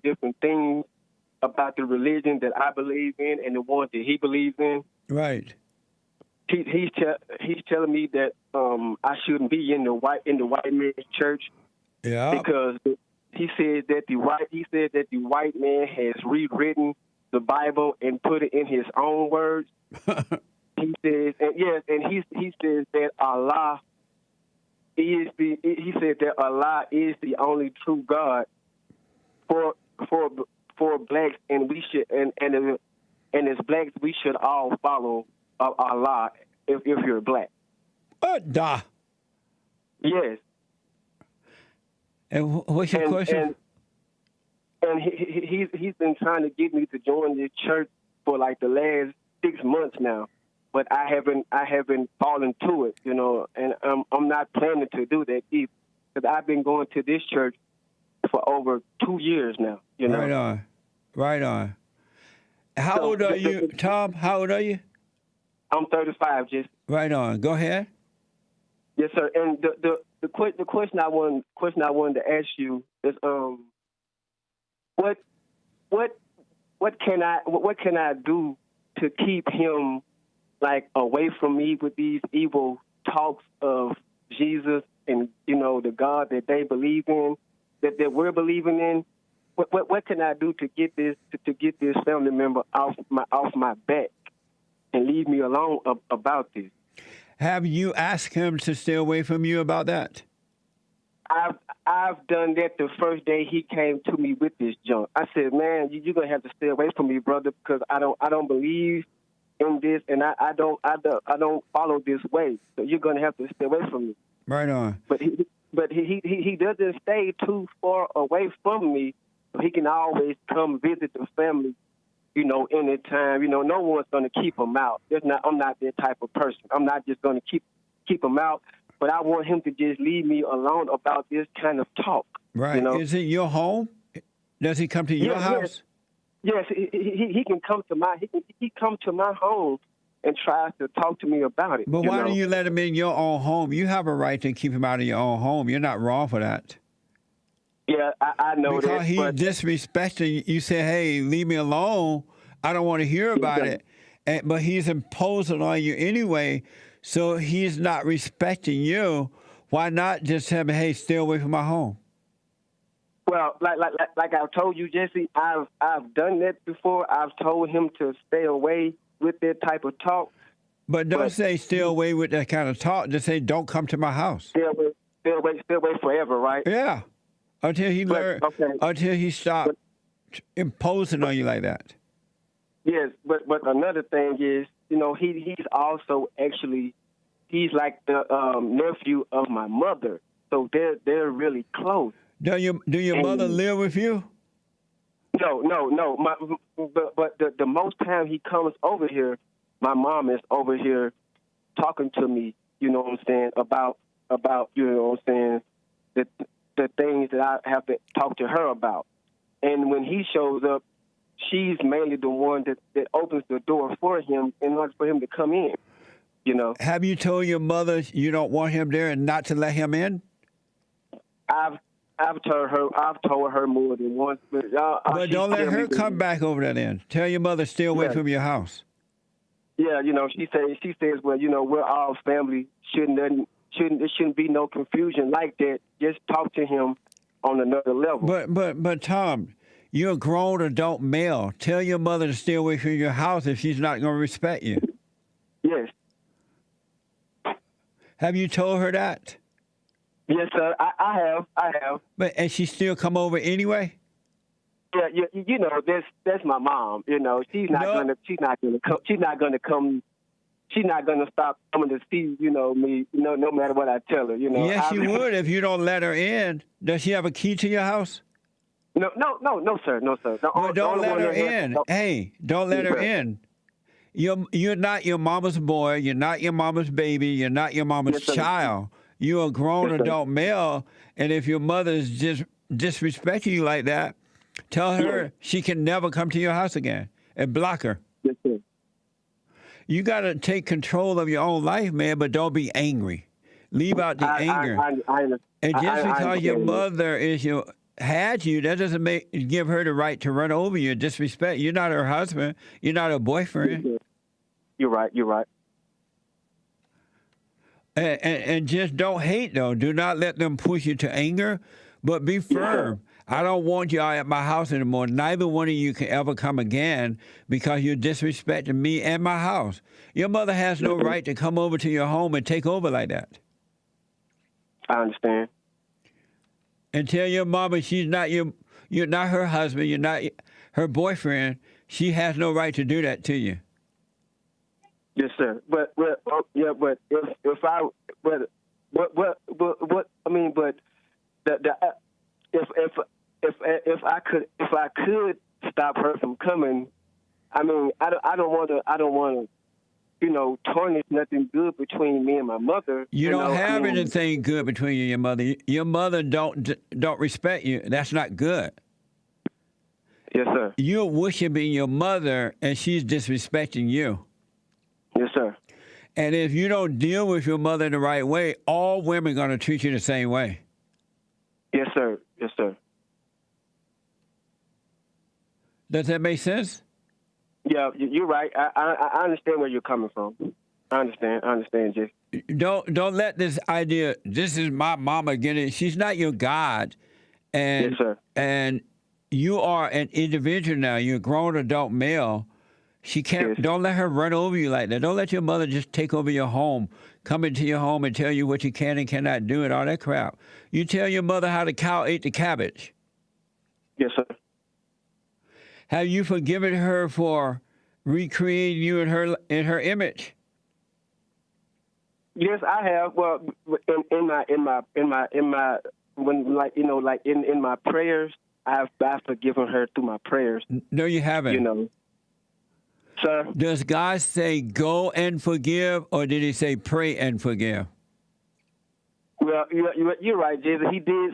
different things about the religion that I believe in and the one that he believes in. Right. He's telling me that I shouldn't be in the white man's church. Yeah. Because he said that the white man has rewritten the Bible and put it in his own words. He says, he says that Allah is the only true God for blacks, and we should and as blacks we should all follow Allah if you're black. Duh. Yes. And what's your question? And he's been trying to get me to join this church for like the last 6 months now, but I haven't fallen to it, you know, and I'm not planning to do that either, because I've been going to this church for over 2 years now. You know. Right on. How old are you, Tom? How old are you? I'm 35, just. Right on. Go ahead. Yes, sir. And the question I wanted to ask you is what can I do to keep him like away from me with these evil talks of Jesus and, you know, the God that they believe in, that we're believing in? What can I do to get this family member off my back and leave me alone about this? Have you asked him to stay away from you about that? I've done that the first day he came to me with this junk. I said, man, you're gonna have to stay away from me, brother, because I don't believe in this, and I don't follow this way. So you're gonna have to stay away from me. Right on. But he doesn't stay too far away from me. He can always come visit the family, you know, anytime. You know, no one's going to keep him out. I'm not that type of person. I'm not just going to keep him out, but I want him to just leave me alone about this kind of talk. Right. You know? Is it your home? Does he come to your house? Yes, he can come to he come to my home and tries to talk to me about it. But why don't you let him in your own home? You have a right to keep him out of your own home. You're not wrong for that. Yeah, I know because that. He's disrespecting you. Say, hey, leave me alone. I don't want to hear about it. But he's imposing on you anyway, so he's not respecting you. Why not just tell him, hey, stay away from my home? Well, like I've told you, Jesse, I've done that before. I've told him to stay away with that type of talk. But don't say stay away with that kind of talk. Just say don't come to my house. Stay away forever, right? Yeah, until he until he stops imposing on you like that. Yes, but another thing is, you know, he's also actually he's like the nephew of my mother, so they're really close. Do your mother live with you? No. But the most time he comes over here, my mom is over here talking to me. You know what I'm saying about you know what I'm saying the things that I have to talk to her about. And when he shows up, she's mainly the one that opens the door for him in order for him to come in. You know. Have you told your mother you don't want him there and not to let him in? I've told her more than once, but don't let her come back over there then. Tell your mother stay away from your house. Yeah, you know, she says, well, you know, we're all family. There shouldn't be no confusion like that. Just talk to him on another level. But Tom, you're a grown adult male. Tell your mother to stay away from your house if she's not going to respect you. Yes. Have you told her that? Yes, sir. I have. And she still come over anyway? Yeah, you know, that's my mom. You know, she's not gonna stop coming to see, you know, me, no matter what I tell her. You know. Yes, she would if you don't let her in. Does she have a key to your house? No, sir. Well, don't let her in. Hey, don't let her in. You're not your mama's boy. You're not your mama's baby. You're not your mama's child. You're a grown adult male, and if your mother's just disrespecting you like that, tell her she can never come to your house again and block her. Yes, sir. You got to take control of your own life, man, but don't be angry. Leave out the anger. And just because your mother had you, that doesn't give her the right to run over you and disrespect. You're not her husband. You're not her boyfriend. You're right. And just don't hate, though. Do not let them push you to anger, but be firm. I don't want you at my house anymore. Neither one of you can ever come again because you're disrespecting me and my house. Your mother has no right to come over to your home and take over like that. I understand. And tell your mama you're not her husband, you're not her boyfriend. She has no right to do that to you. Yes, sir. But if I could stop her from coming, I mean, I don't want to, you know, tarnish nothing good between me and my mother. You don't have anything good between you and your mother. Your mother don't respect you. That's not good. Yes, sir. You're worshiping your mother, and she's disrespecting you. Yes, sir. And if you don't deal with your mother the right way, all women are going to treat you the same way. Yes, sir. Yes, sir. Does that make sense? Yeah, you're right. I understand where you're coming from. I understand, Jay. Don't let this idea, this is my mama getting, she's not your God. And, yes, sir. And you are an individual now. You're a grown adult male. She can't. Yes. Don't let her run over you like that. Don't let your mother just take over your home, come into your home and tell you what you can and cannot do and all that crap. You tell your mother how the cow ate the cabbage. Yes, sir. Have you forgiven her for recreating you in her image? Yes, I have. Well, in my prayers, I've forgiven her through my prayers. No, you haven't. You know, sir. Does God say go and forgive, or did He say pray and forgive? Well, you're right, Jesus. He did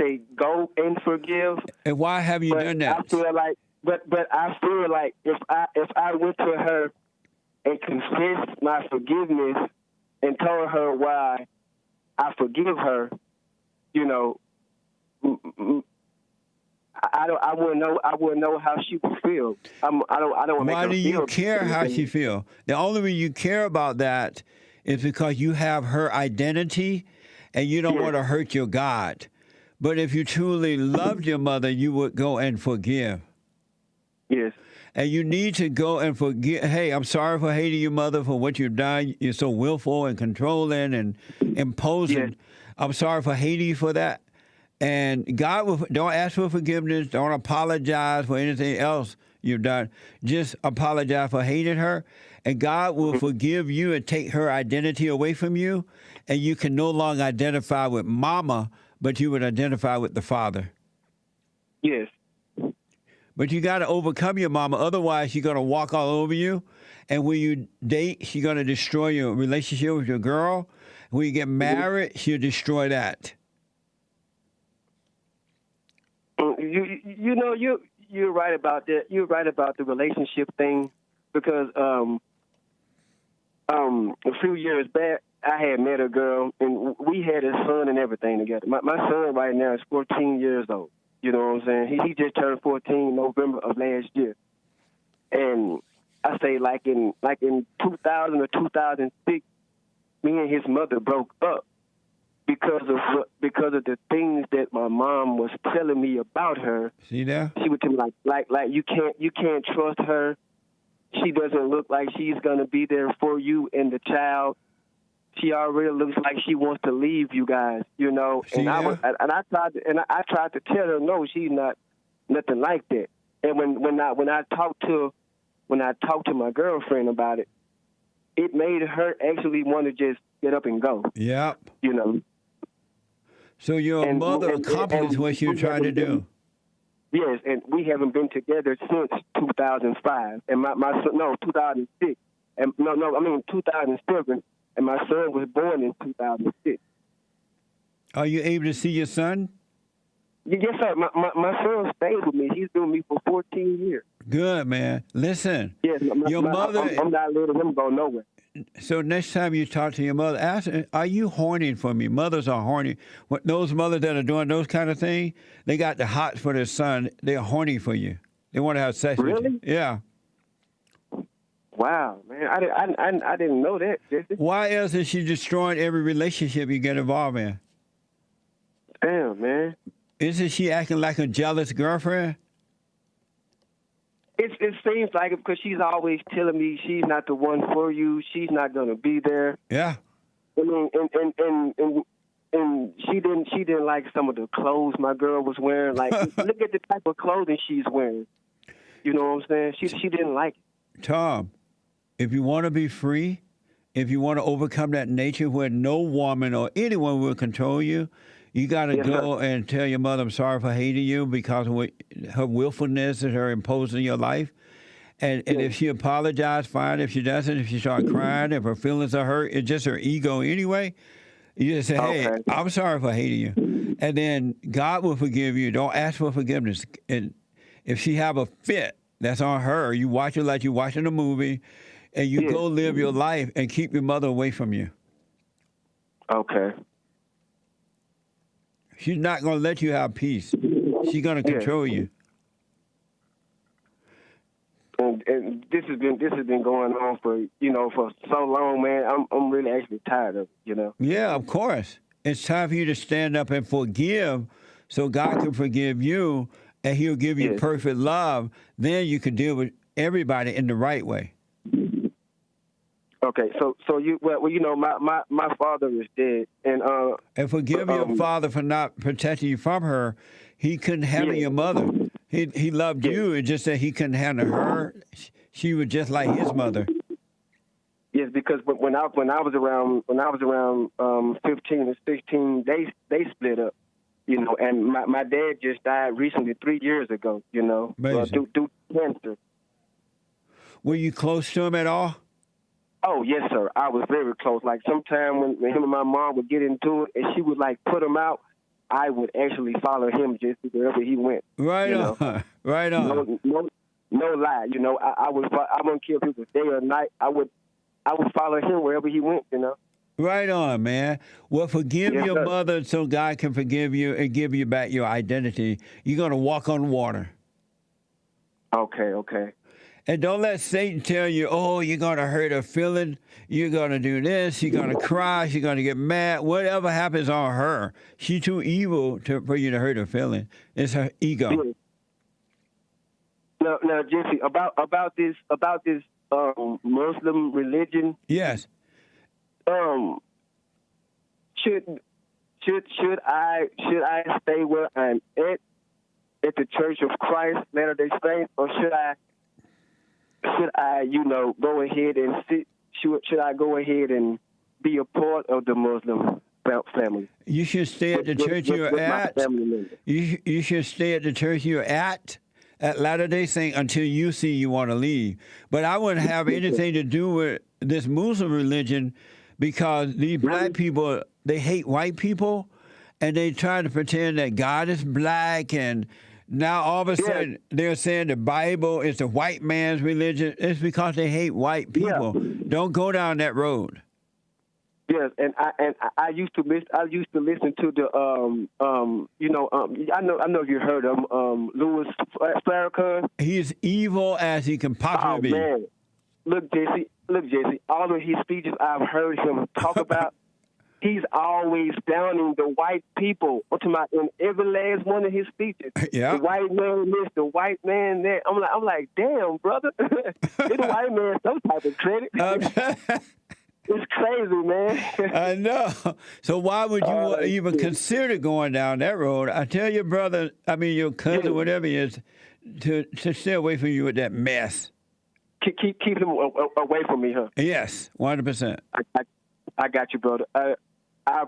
say go and forgive. And why have you done that? I feel like, but I feel like if I went to her and confessed my forgiveness and told her why I forgive her, you know, I wouldn't know how she would feel. I don't want to make her feel. Why do you care how she feel? The only reason you care about that is because you have her identity and you don't want to hurt your God. But if you truly loved your mother, you would go and forgive. Yes. And you need to go and forgive. Hey, I'm sorry for hating your mother for what you've done. You're so willful and controlling and imposing. Yes. I'm sorry for hating you for that. And God will, don't ask for forgiveness. Don't apologize for anything else you've done. Just apologize for hating her. And God will forgive you and take her identity away from you. And you can no longer identify with mama, but you would identify with the father. Yes. But you got to overcome your mama. Otherwise, she's going to walk all over you. And when you date, she's going to destroy your relationship with your girl. When you get married, she'll destroy that. You know, you're right about that. You're right about the relationship thing because a few years back, I had met a girl, and we had a son and everything together. My son right now is 14 years old. You know what I'm saying? He just turned 14 in November of last year. And I say like in 2000 or 2006, me and his mother broke up because of the things that my mom was telling me about her. See there? She would tell me like you can't trust her. She doesn't look like she's gonna be there for you and the child. She already looks like she wants to leave you guys, you know. See, I tried to tell her no, she's not nothing like that. And when I talked to my girlfriend about it, it made her actually want to just get up and go. Yep. You know. So your mother accomplished what she was trying to do. Yes, and we haven't been together since 2005. And my son, no, 2006. And no, I mean 2007. And my son was born in 2006. Are you able to see your son? Yes, sir. My son stayed with me. He's been with me for 14 years. Good, man. Listen. Yes, your mother. I'm not letting him go nowhere. So next time you talk to your mother, ask her, are you horny for me? Mothers are horny. Those mothers that are doing those kind of things, they got the hots for their son. They're horny for you. They want to have sex with you. Yeah. Wow, man. I didn't know that, Jesse. Why else is she destroying every relationship you get involved in? Damn, man. Isn't she acting like a jealous girlfriend? It seems like it because she's always telling me she's not the one for you. She's not going to be there. Yeah. I mean, and she didn't like some of the clothes my girl was wearing. Like, look at the type of clothing she's wearing. You know what I'm saying? She didn't like it. Tom, if you want to be free, if you want to overcome that nature where no woman or anyone will control you, you got to go and tell your mother, I'm sorry for hating you because of her willfulness and her imposing your life. And if she apologizes, fine. If she doesn't, if she starts crying, if her feelings are hurt, it's just her ego anyway. You just say, hey, I'm sorry for hating you. And then God will forgive you. Don't ask for forgiveness. And if she have a fit, that's on her. You watch it like you're watching a movie, and you go live your life and keep your mother away from you. Okay. She's not going to let you have peace. She's going to control you. And this has been going on for so long, man. I'm really actually tired of it, you know. Yeah, of course. It's time for you to stand up and forgive, so God can forgive you, and He'll give you perfect love. Then you can deal with everybody in the right way. Okay, so my father is dead, and forgive your father for not protecting you from her. He couldn't handle your mother. He loved you. It's just that he couldn't handle her. She was just like his mother. Yes, because when I was around 15 and 16, they split up, you know, and my dad just died recently 3 years ago, you know, due to cancer. Were you close to him at all? Oh, yes, sir. I was very close. Like, sometime when him and my mom would get into it and she would, like, put him out, I would actually follow him just wherever he went. Right on. Know? Right on. No lie. You know, I wouldn't care if it was day or night. I would follow him wherever he went, you know. Right on, man. Well, forgive your mother so God can forgive you and give you back your identity. You're going to walk on water. Okay. And don't let Satan tell you, oh, you're going to hurt her feeling. You're going to do this. You're going to cry. She's going to get mad. Whatever happens on her, she's too evil for you to hurt her feeling. It's her ego. Yeah. Now, Jesse, about this Muslim religion. Yes. Should I stay where I'm at the Church of Christ, Latter-day Saints, or should I, you know, go ahead and should I go ahead and be a part of the Muslim family? You should stay at the church you're at. You should stay at the church you're at Latter-day Saint until you see you want to leave. But I wouldn't have anything to do with this Muslim religion because these black people, they hate white people, and they try to pretend that God is black, and now all of a sudden they're saying the Bible is the white man's religion. It's because they hate white people. Don't go down that road. Yes, and I used to listen to the I know you heard of Louis Farrakhan. He's evil as he can possibly be. Man. Look, Jesse, all of his speeches I've heard him talk about, he's always downing the white people. In every last one of his speeches. Yeah. The white man this, the white man that. I'm like, damn, brother. Give the white man some type of credit. It's crazy, man. I know. So why would you even consider going down that road? I tell your brother, your cousin, whatever he is, to stay away from you with that mess. Keep him away from me, huh? Yes, 100%. I got you, brother. I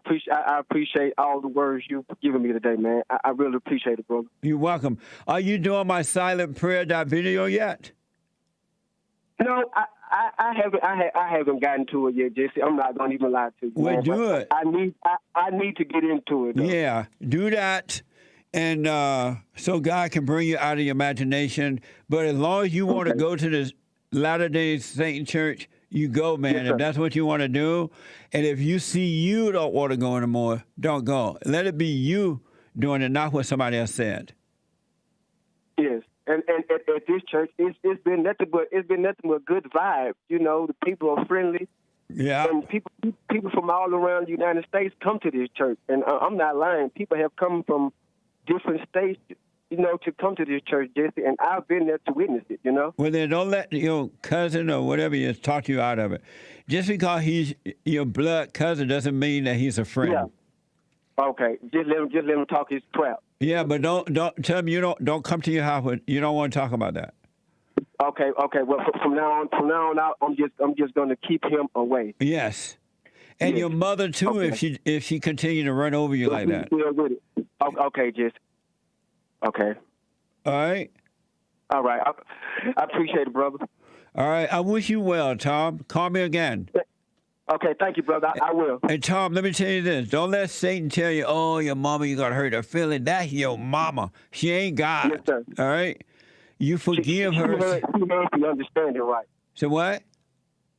appreciate all the words you've given me today, man. I really appreciate it, brother. You're welcome. Are you doing my silent prayer video yet? No, I haven't gotten to it yet, Jesse. I'm not gonna even lie to you. Well, do it. I need to get into it, though. Yeah, do that, and so God can bring you out of your imagination. But as long as you want to go to this Latter-day Saint church, you go, man. Yes, if that's what you want to do, and if you see you don't want to go anymore, don't go. Let it be you doing it, not what somebody else said. Yes. And at this church, it's been nothing but good vibes. You know, the people are friendly. Yeah. And people from all around the United States come to this church. And I'm not lying. People have come from different states, you know, to come to this church, Jesse. And I've been there to witness it, you know. Well, then don't let your cousin or whatever he is talk you out of it. Just because he's your blood cousin doesn't mean that he's a friend. Yeah. Okay. Just let him talk his crap. Yeah, but don't tell him don't come to your house. You don't want to talk about that. Okay. Well, from now on out, I'm just going to keep him away. Yes, and your mother too. Okay. If she continue to run over you like that. With it. Okay, Jesse. Okay. All right. All right. I appreciate it, brother. All right. I wish you well, Tom. Call me again. Okay, thank you, brother. I will. Hey, Tom, let me tell you this. Don't let Satan tell you, oh, your mama, you got to hurt her feeling. That's your mama. She ain't God. Yes, sir. All right? You forgive her. She has the understanding, right? So what?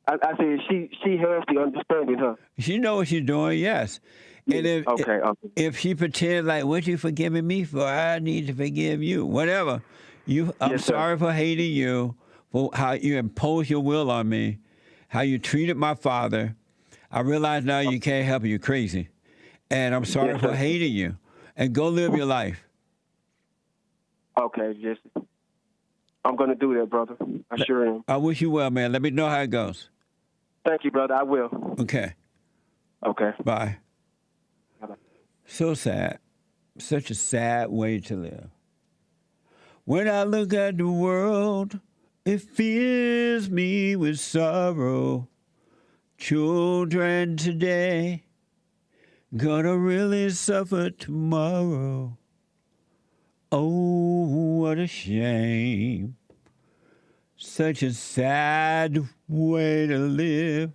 I said she has the understanding, huh? She knows what she's doing, yes. And if she pretends like, what you forgiving me for? I need to forgive you. Whatever. I'm sorry for hating you, for how you imposed your will on me. How you treated my father. I realize now you can't help it. You're crazy. And I'm sorry for hating you. And go live your life. Okay, Jesse. I'm going to do that, brother. I sure am. I wish you well, man. Let me know how it goes. Thank you, brother. I will. Okay. Okay. Bye. Bye-bye. So sad. Such a sad way to live. When I look at the world, it fills me with sorrow. Children today gonna really suffer tomorrow. Oh, what a shame. Such a sad way to live.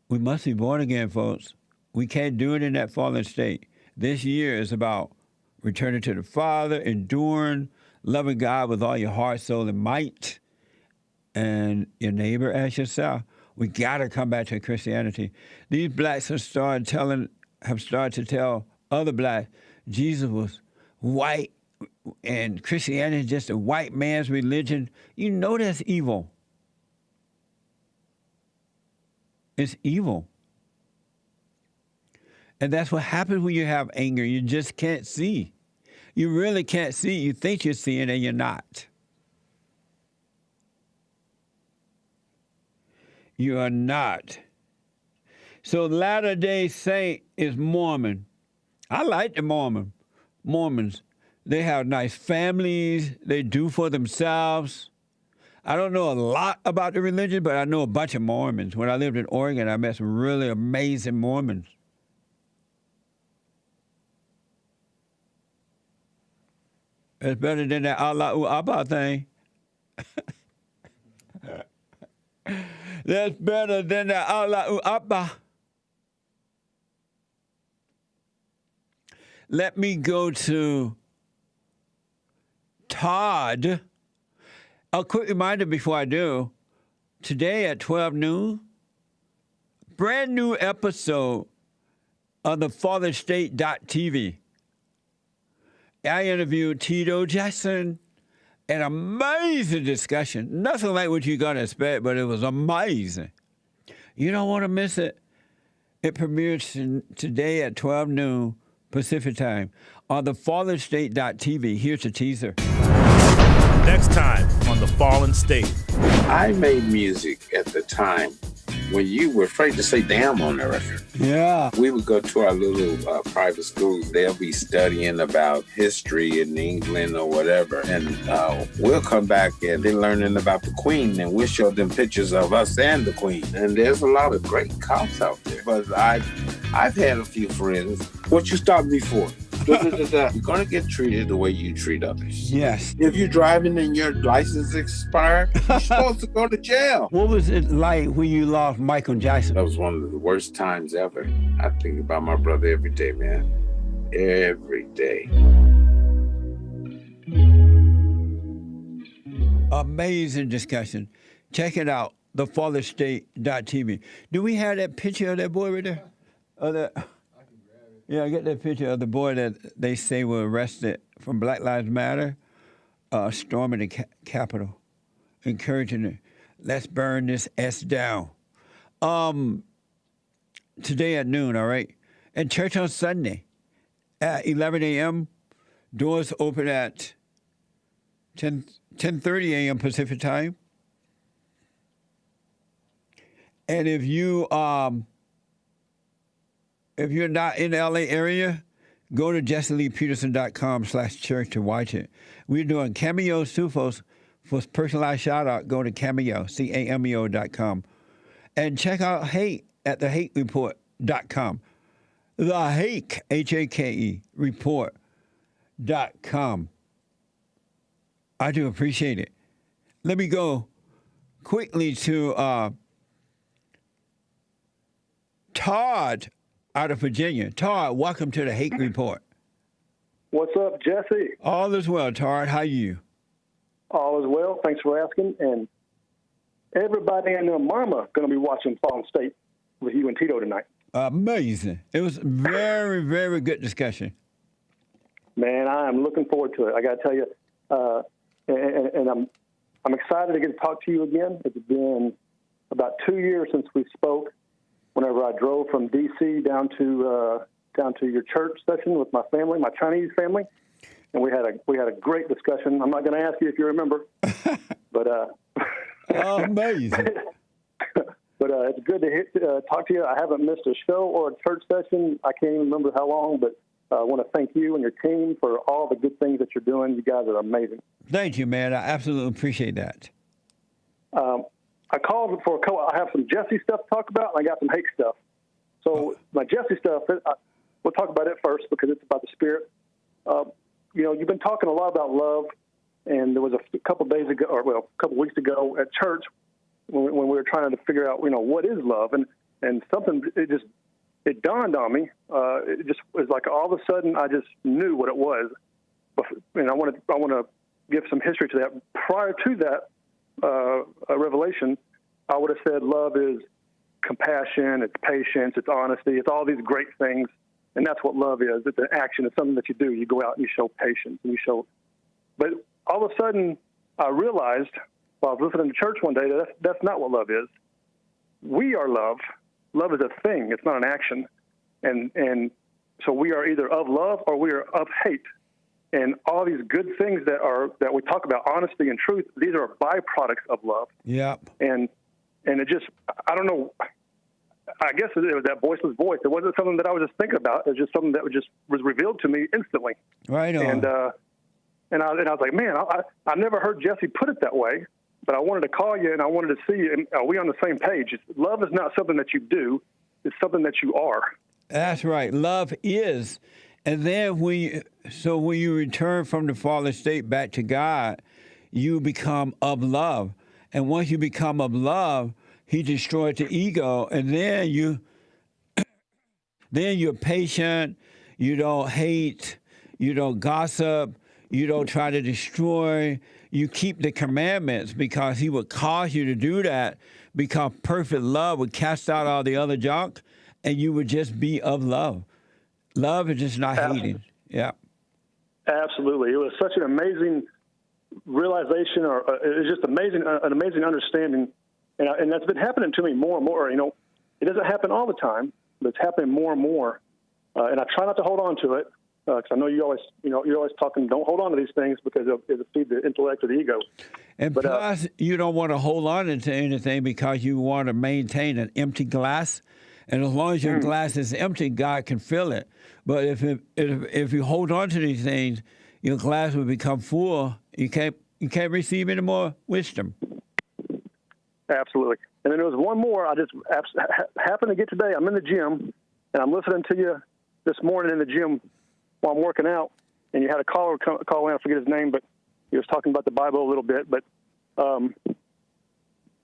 We must be born again, folks. We can't do it in that fallen state. This year is about returning to the Father, enduring, loving God with all your heart, soul, and might, and your neighbor as yourself. We got to come back to Christianity. These blacks have started to tell other blacks Jesus was white and Christianity is just a white man's religion. You know that's evil. It's evil. And that's what happens when you have anger. You just can't see. You really can't see. You think you're seeing and you're not. You are not. So Latter-day Saint is Mormon. I like the Mormons. They have nice families. They do for themselves. I don't know a lot about the religion, but I know a bunch of Mormons. When I lived in Oregon, I met some really amazing Mormons. It's better than that Allah Abba thing. That's better than the Allah Abba. Let me go to Todd. A quick reminder before I do. Today at 12 noon, brand new episode of the FatherState.tv. I interviewed Tito Jackson. An amazing discussion. Nothing like what you're going to expect, but it was amazing. You don't want to miss it. It premieres today at 12 noon Pacific time on the FatherState.tv. Here's a teaser. Next time on The Fallen State. I made music at the time when you were afraid to say damn on the record. Yeah. We would go to our little private schools. They'll be studying about history in England or whatever. And we'll come back and they're learning about the Queen. And we'll show them pictures of us and the Queen. And there's a lot of great cops out there. But I've had a few friends. What you stopped me for? You're going to get treated the way you treat others. Yes. If you're driving and your license expired, you're supposed to go to jail. What was it like when you lost Michael Jackson? That was one of the worst times ever. I think about my brother every day, man. Every day. Amazing discussion. Check it out, thefatherstate.tv. Do we have that picture of that boy right there? Yeah, I get that picture of the boy that they say was arrested from Black Lives Matter, storming the Capitol, encouraging it. Let's burn this S down. Today at noon, all right? And church on Sunday at 11 a.m. Doors open at 10:30 a.m. Pacific time. And if you're not in the LA area, go to JustineLeePeterson.com/church to watch it. We're doing cameos too, folks. For personalized shout out, go to Cameo, CAMEO.com. And check out Hake at theHakeReport.com. The Hake, Hake, report.com. I do appreciate it. Let me go quickly to Todd out of Virginia. Todd, welcome to the Hake Report. What's up, Jesse? All is well, Todd. How are you? All is well. Thanks for asking. And everybody and their mama going to be watching Fallen State with you and Tito tonight. Amazing. It was very, very good discussion. Man, I am looking forward to it. I got to tell you, and I'm excited to get to talk to you again. It's been about 2 years since we spoke. Whenever I drove from D.C. down to your church session with my family, my Chinese family, and we had a great discussion. I'm not going to ask you if you remember, but amazing. But it's good to talk to you. I haven't missed a show or a church session. I can't even remember how long, but I want to thank you and your team for all the good things that you're doing. You guys are amazing. Thank you, man. I absolutely appreciate that. I called for a couple. I have some Jesse stuff to talk about, and I got some Hake stuff. So my Jesse stuff, we'll talk about it first because it's about the spirit. You've been talking a lot about love, and there was a couple days ago, a couple weeks ago at church when we were trying to figure out, what is love, and something it dawned on me. It just was like all of a sudden I just knew what it was, and I want to give some history to that. Prior to that revelation, I would have said love is compassion, it's patience, it's honesty, it's all these great things, and that's what love is. It's an action. It's something that you do. You go out and you show patience, and you show. But all of a sudden, I realized while I was listening to church one day that's not what love is. We are love. Love is a thing. It's not an action, and so we are either of love or we are of hate. And all these good things that we talk about, honesty and truth, these are byproducts of love. Yep. And it just, I don't know, I guess it was that voiceless voice. It wasn't something that I was just thinking about. It was just something that was revealed to me instantly. Right on. And I was like, man, I never heard Jesse put it that way, but I wanted to call you and I wanted to see, are we on the same page? Love is not something that you do. It's something that you are. That's right. Love is. And then when you return from the fallen state back to God, you become of love. And once you become of love, he destroyed the ego. And then you're patient. You don't hate. You don't gossip. You don't try to destroy. You keep the commandments because he would cause you to do that because perfect love would cast out all the other junk and you would just be of love. Love is just not hating. Yeah. Absolutely. It was such an amazing realization, or it was just an amazing understanding. And that's been happening to me more and more. It doesn't happen all the time, but it's happening more and more. And I try not to hold on to it because I know you're always talking, don't hold on to these things because it'll feed the intellect or the ego. And plus, you don't want to hold on to anything because you want to maintain an empty glass. And as long as your glass is empty, God can fill it. But if you hold on to these things, your glass will become full. You can't receive any more wisdom. Absolutely. And then there was one more. I just happened to get today. I'm in the gym, and I'm listening to you this morning in the gym while I'm working out. And you had a caller call in. I forget his name, but he was talking about the Bible a little bit. But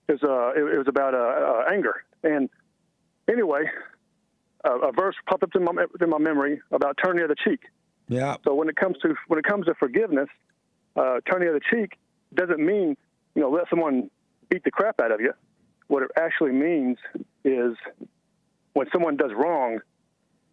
it was about anger. And anyway, a verse popped up in my memory about turn the other cheek. Yeah. So when it comes to forgiveness, turn the other cheek doesn't mean let someone beat the crap out of you. What it actually means is when someone does wrong,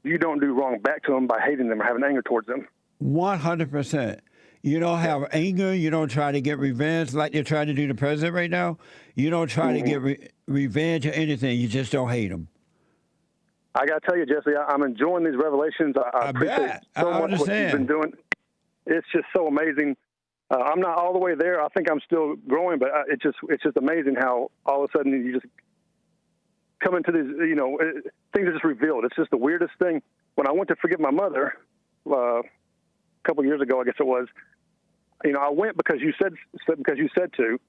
you don't do wrong back to them by hating them or having anger towards them. 100%. You don't have anger. You don't try to get revenge like they're trying to do the president right now. You don't try to get revenge or anything. You just don't hate them. I got to tell you, Jesse, I'm enjoying these revelations. I appreciate so much what you've been doing. It's just so amazing. I'm not all the way there. I think I'm still growing, but it's just amazing how all of a sudden you just come into these, things are just revealed. It's just the weirdest thing. When I went to forgive my mother a couple of years ago, I guess it was, I went because you said to.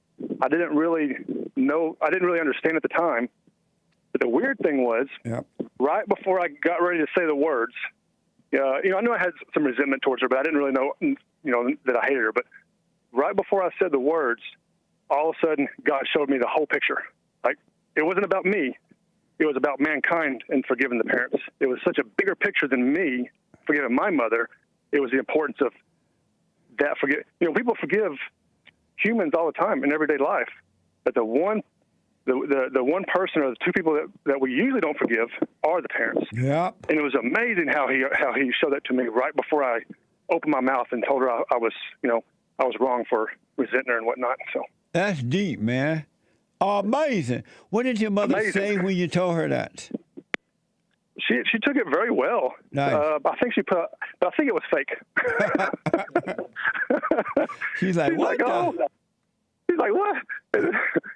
I didn't really know. I didn't really understand at the time. But the weird thing was, right before I got ready to say the words, I knew I had some resentment towards her, but I didn't really know, that I hated her. But right before I said the words, all of a sudden, God showed me the whole picture. Like, it wasn't about me. It was about mankind and forgiving the parents. It was such a bigger picture than me forgiving my mother. It was the importance of that people forgive humans all the time in everyday life, but the one person or the two people that we usually don't forgive are the parents. Yeah. And it was amazing how he showed that to me right before I opened my mouth and told her I was wrong for resenting her and whatnot. So that's deep, man. Amazing. What did your mother say when you told her that? She took it very well. Nice. I think I think it was fake. She's like, what? She's like, what? And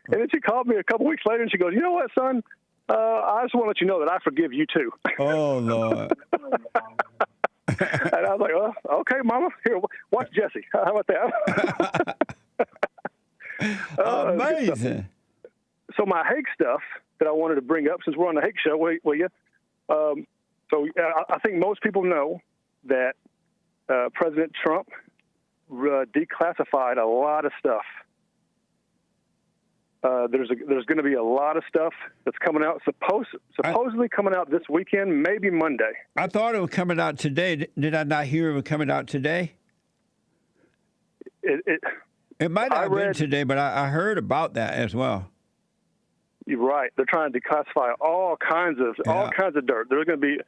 then she called me a couple weeks later and she goes, you know what, son? I just want to let you know that I forgive you too. Oh, Lord. And I was like, well, okay, Mama. Here, watch Jesse. How about that? Amazing. so my Hake stuff that I wanted to bring up, since we're on the Hake show, will you? I think most people know that President Trump declassified a lot of stuff. There's going to be a lot of stuff that's coming out, supposedly coming out this weekend, maybe Monday. I thought it was coming out today. Did I not hear it was coming out today? It might not have been today, but I heard about that as well. You're right. They're trying to declassify all kinds of dirt. There's going to be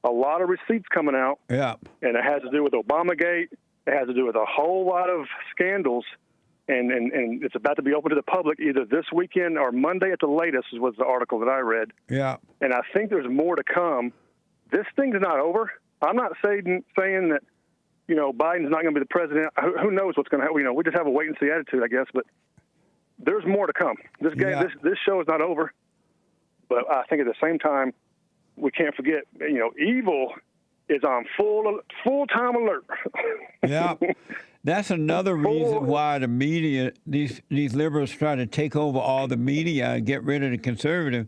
a lot of receipts coming out. Yeah. And it has to do with Obamagate. It has to do with a whole lot of scandals. And it's about to be open to the public either this weekend or Monday at the latest, was the article that I read. Yeah. And I think there's more to come. This thing's not over. I'm not saying that, Biden's not going to be the president. Who knows what's going to happen? We just have a wait and see attitude, I guess. But there's more to come. This show is not over. But I think at the same time, we can't forget, evil is on full-time alert. Yeah. That's another reason why the media, these liberals try to take over all the media and get rid of the conservative,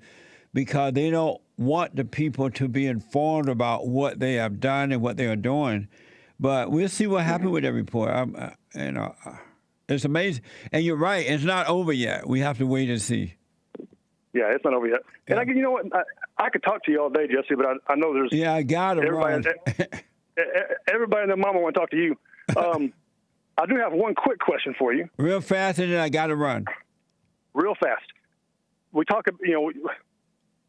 because they don't want the people to be informed about what they have done and what they are doing. But we'll see what happens with that report. It's amazing. And you're right, it's not over yet. We have to wait and see. Yeah, it's not over yet. Yeah. And you know what? I could talk to you all day, Jesse, but I know there's... Yeah, I got it. Everybody and their mama want to talk to you. I do have one quick question for you. Real fast, and then I got to run. Real fast. We talk,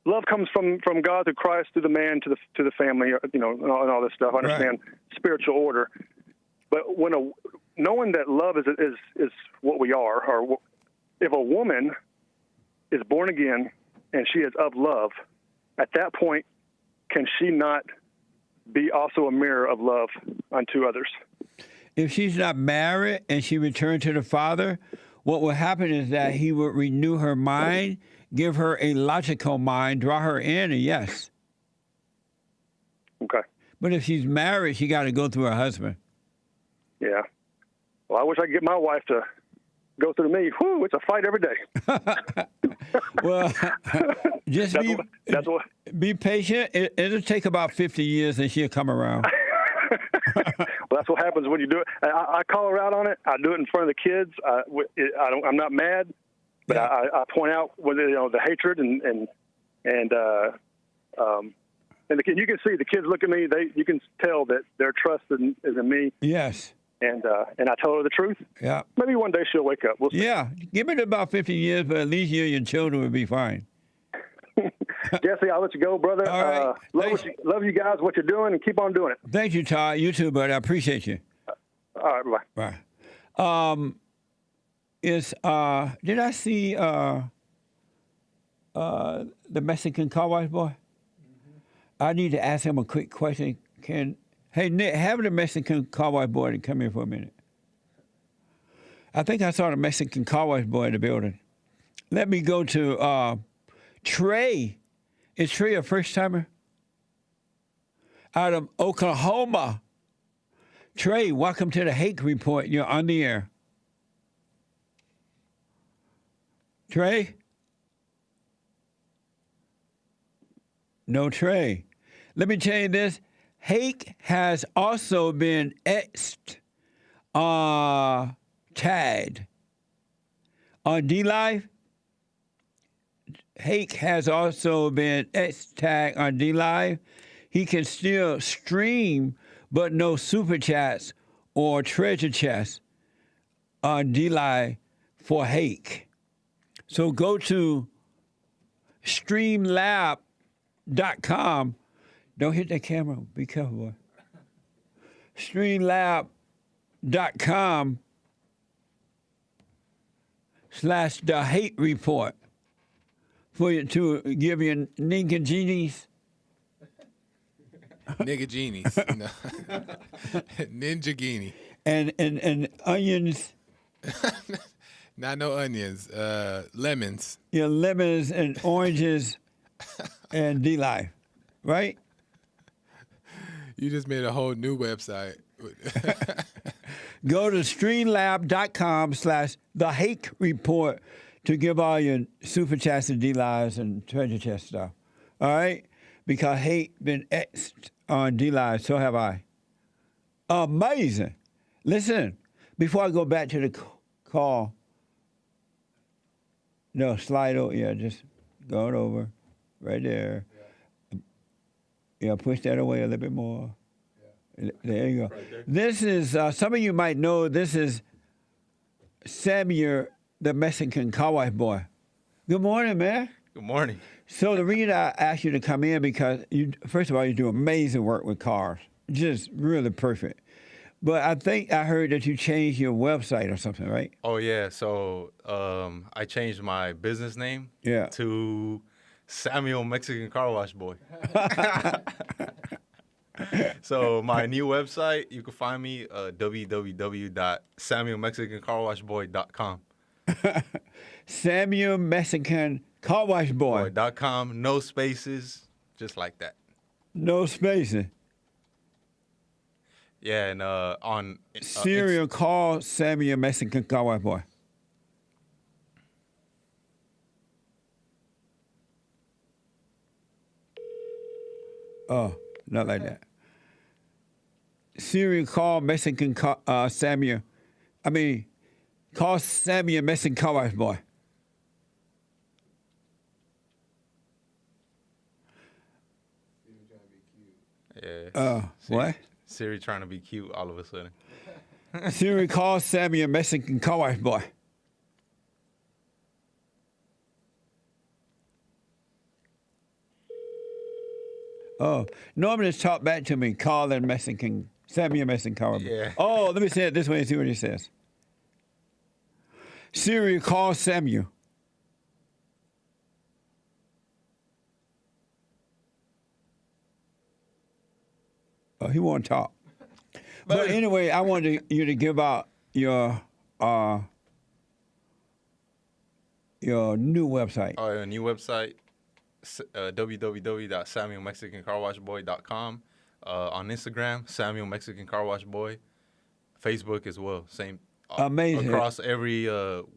love comes from God through Christ, through the man, to the family, and all this stuff. I understand spiritual order. But knowing that love is what we are, or if a woman is born again and she is of love, at that point, can she not be also a mirror of love unto others? If she's not married and she returned to the Father, what will happen is that he will renew her mind, give her a logical mind, draw her in, and yes. Okay. But if she's married, she got to go through her husband. Yeah. Well, I wish I could get my wife to go through me. Whew, it's a fight every day. Well, just be patient. It'll take about 50 years and she'll come around. Well, that's what happens when you do it. I call her out on it. I do it in front of the kids. I'm not mad, but I point out the hatred and the kid. You can see the kids look at me. You can tell that their trust is in me. Yes. And I tell her the truth. Yeah. Maybe one day she'll wake up. We'll see. Yeah. Give it about 50 years, but at least you and your children will be fine. Jesse, I'll let you go, brother. All right. Love you guys, what you're doing, and keep on doing it. Thank you, Todd. You too, buddy. I appreciate you. All right, bye. Bye. Did I see the Mexican Carwash Boy? Mm-hmm. I need to ask him a quick question. Hey, Nick, have the Mexican Carwash Boy to come here for a minute. I think I saw the Mexican Carwash Boy in the building. Let me go to Trey. Is Trey a first-timer? Out of Oklahoma. Trey, welcome to the Hake Report. You're on the air. Trey? No Trey. Let me tell you this. Hake has also been tagged on D-Live. Hake has also been tagged on D-Live. He can still stream, but no super chats or treasure chests on D-Live for Hake. So go to streamlab.com. Don't hit that camera. Be careful, boy. streamlab.com/the Hake Report for you to give you ninja genies. Nigga genies. No. Ninja guinea. And onions. Not no onions. Lemons. Yeah, lemons and oranges and D-Live, right? You just made a whole new website. Go to streamlab.com/the Hake Report to give all your super chats and D-Lives and treasure chest stuff. All right? Because Hake been X'd on D-Live, so have I. Amazing. Listen, before I go back to the call, no, slide over. Yeah, just go it over. Right there. Yeah, push that away a little bit more. Yeah. There you go. Right there. This is, some of you might know, this is Samuel, the Mexican Carwash Boy. Good morning, man. Good morning. So the reason I asked you to come in because, first of all, you do amazing work with cars. Just really perfect. But I think I heard that you changed your website or something, right? Oh, yeah. So I changed my business name to Samuel Mexican Carwash Boy. So my new website, you can find me www.samuelmexicancarwashboy.com. Samuel Mexican Carwash Boy. .com, no spaces, just like that. No spaces. Yeah, and on Serial call Samuel Mexican Carwash Boy. Oh, not like that. Serial call Mexican Samuel. I mean, call Samuel Mexican Carwash Boy. Yeah. What? Siri trying to be cute all of a sudden. Siri call Samuel Mexican Carwash Boy. Oh, normally it's talk back to me, Samuel Mexican Carwash Boy. Yeah. Oh, let me say it this way and see what he says. Siri call Samuel. Oh, he won't talk. But anyway, I wanted you to give out your new website. Oh, a new website, www.samuelmexicancarwashboy.com. On Instagram, Samuel Mexican Carwash Boy. Facebook as well, same. Amazing. Across every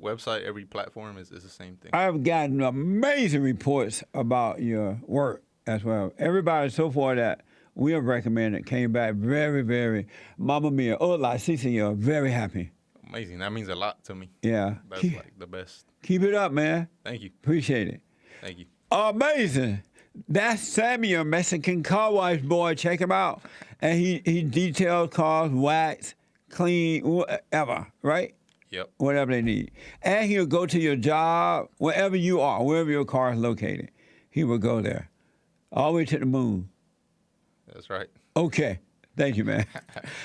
website, every platform is the same thing. I've gotten amazing reports about your work as well. Everybody so far that we have recommended came back very, very, Mamma Mia, hola, sí, señor, very happy. Amazing. That means a lot to me. Yeah. That's like the best. Keep it up, man. Thank you. Appreciate it. Thank you. Amazing. That's Samuel, Mexican Carwash Boy. Check him out. And he details cars, wax, clean, whatever, right? Yep. Whatever they need. And he'll go to your job, wherever you are, wherever your car is located. He will go there. All the way to the moon. That's right. Okay. Thank you, man.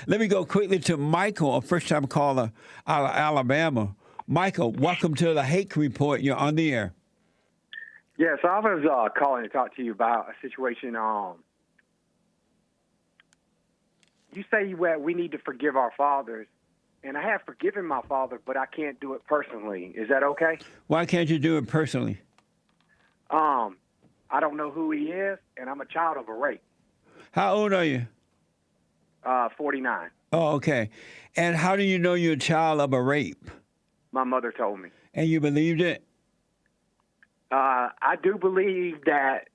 Let me go quickly to Michael, a first-time caller out of Alabama. Michael, welcome to the Hake Report. You're on the air. Yes, I was calling to talk to you about a situation. You say we need to forgive our fathers, and I have forgiven my father, but I can't do it personally. Is that okay? Why can't you do it personally? I don't know who he is, and I'm a child of a rape. How old are you? 49. Oh, okay. And how do you know you're a child of a rape? My mother told me. And you believed it? I do believe that.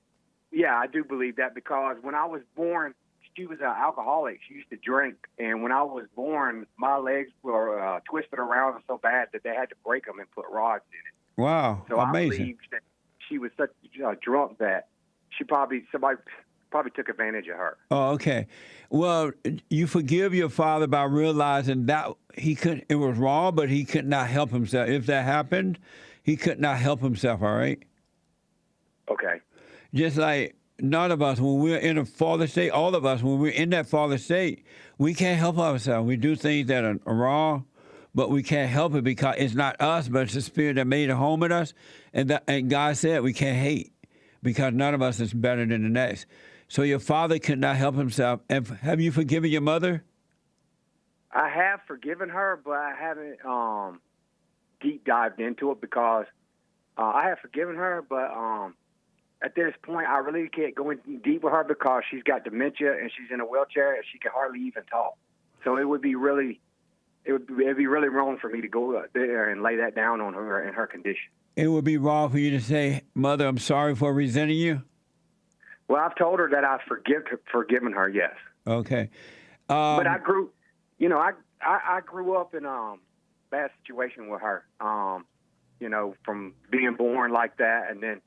Yeah, I do believe that because when I was born, she was an alcoholic. She used to drink. And when I was born, my legs were twisted around so bad that they had to break them and put rods in it. Wow, so amazing. I believe that she was such a drunk that somebody took advantage of her. Oh, okay. Well, you forgive your father by realizing that it was wrong, but he could not help himself. If that happened, he could not help himself, all right? Okay. Just like none of us, when we're in a fallen state, all of us, when we're in that fallen state, we can't help ourselves. We do things that are wrong, but we can't help it because it's not us, but it's the spirit that made a home in us. And God said we can't hate because none of us is better than the next. So your father could not help himself. And have you forgiven your mother? I have forgiven her, but I haven't deep dived into it because I have forgiven her, but at this point, I really can't go in deep with her because she's got dementia and she's in a wheelchair and she can hardly even talk. So it'd be really wrong for me to go there and lay that down on her in her condition. it would be wrong for you to say, Mother, I'm sorry for resenting you? Well, I've told her that I've forgiven her, yes. Okay. But I grew, you know, I grew up in a bad situation with her, you know, from being born like that. And then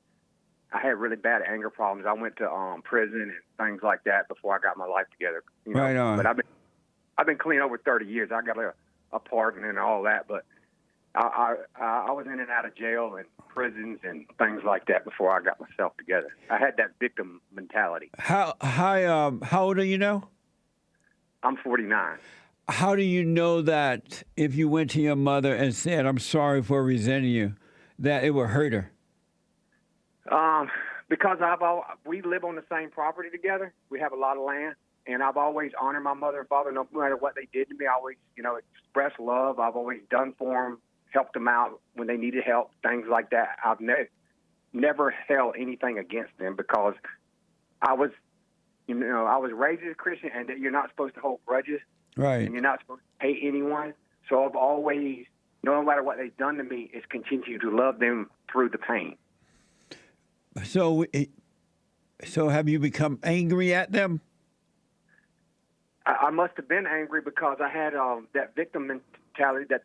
I had really bad anger problems. I went to prison and things like that before I got my life together. You know? Right on. But I've been clean over 30 years. I got a pardon and all that, but I was in and out of jail and prisons and things like that before I got myself together. I had that victim mentality. How old are you now? I'm 49. How do you know that if you went to your mother and said, I'm sorry for resenting you, that it would hurt her? Because we live on the same property together. We have a lot of land, and I've always honored my mother and father no matter what they did to me. I always, you know, expressed love. I've always done for them, helped them out when they needed help, things like that. I've never held anything against them because I was, you know, I was raised as a Christian, and that you're not supposed to hold grudges. Right. And you're not supposed to hate anyone. So I've always, no matter what they've done to me, is continue to love them through the pain. So have you become angry at them? I must have been angry because I had that victim mentality that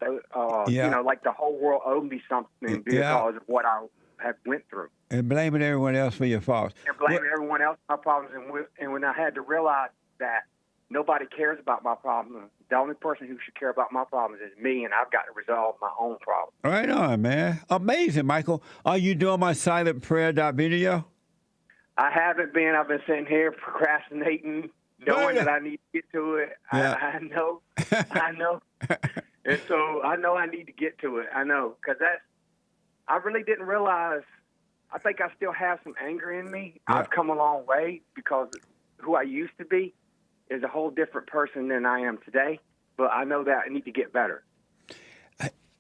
you know, like the whole world owed me something because of what I have went through. And blaming everyone else for your faults. And blaming everyone else for my problems. And when I had to realize that nobody cares about my problems, the only person who should care about my problems is me, and I've got to resolve my own problems. Right on, man. Amazing, Michael. Are you doing my silent prayer video? I haven't been. I've been sitting here procrastinating, knowing that I need to get to it. Yeah. I know. And so I know I need to get to it. I know, because I really didn't realize. I think I still have some anger in me. Yeah. I've come a long way because who I used to be is a whole different person than I am today. But I know that I need to get better.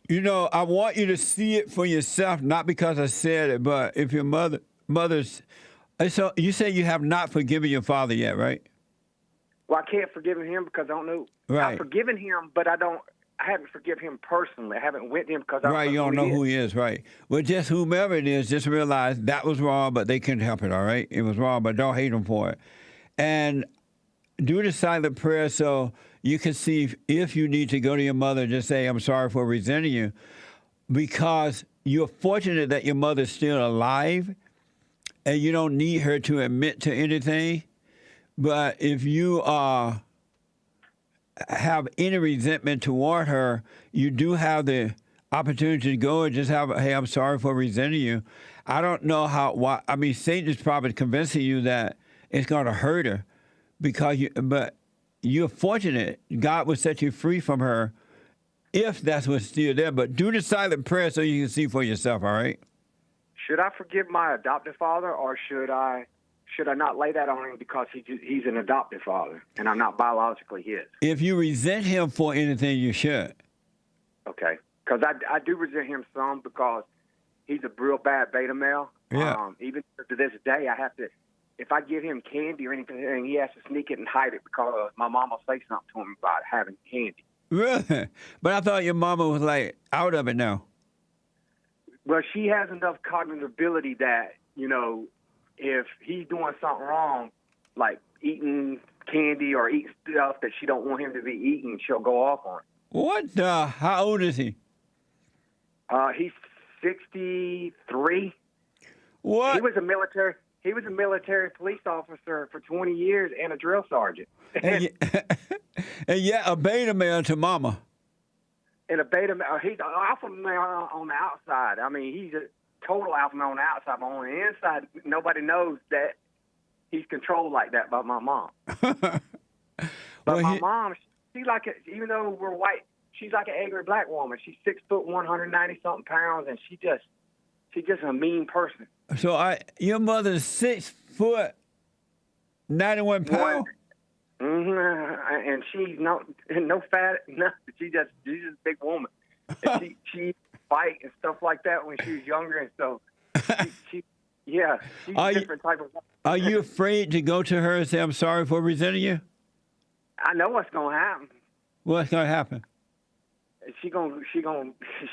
You know, I want you to see it for yourself, not because I said it, but if your mother's... So you say you have not forgiven your father yet, right? Well, I can't forgive him because I don't know. Right. I've forgiven him, but I haven't forgiven him personally. I haven't went to him because I don't know you don't know who he is, right? Well, just whomever it is, just realize that was wrong, but they couldn't help it, all right? It was wrong, but don't hate him for it. And do the silent prayer so you can see if you need to go to your mother and just say, I'm sorry for resenting you, because you're fortunate that your mother's still alive and you don't need her to admit to anything. But if you have any resentment toward her, you do have the opportunity to go and just have, hey, I'm sorry for resenting you. I don't know why. I mean, Satan is probably convincing you that it's going to hurt her. But you're fortunate. God will set you free from her if that's what's still there. But do the silent prayer so you can see for yourself, all right? Should I forgive my adoptive father, or should I not lay that on him because he's an adoptive father and I'm not biologically his? If you resent him for anything, you should. Okay. Because I do resent him some because he's a real bad beta male. Yeah. Even to this day, I have to... If I give him candy or anything, he has to sneak it and hide it because my mom will say something to him about having candy. Really? But I thought your mama was, like, out of it now. Well, she has enough cognitive ability that, you know, if he's doing something wrong, like eating candy or eating stuff that she don't want him to be eating, she'll go off on him. What the? How old is he? He's 63. What? He was a military police officer for 20 years and a drill sergeant. And yeah, a beta male to mama. And a beta male, he's an alpha male on the outside. I mean, he's a total alpha male on the outside, but on the inside, nobody knows that he's controlled like that by my mom. But my mom, she's like, even though we're white, she's like an angry black woman. She's 6 foot, 190 something pounds, and she's just a mean person. So your mother's 6 foot, 91 pounds. Mm-hmm. And she's no fat, nothing. She's just a big woman. And she fight and stuff like that when she was younger, and so she's a different type of woman. Are you afraid to go to her and say, I'm sorry for resenting you? I know what's gonna happen. What's gonna happen? She gonna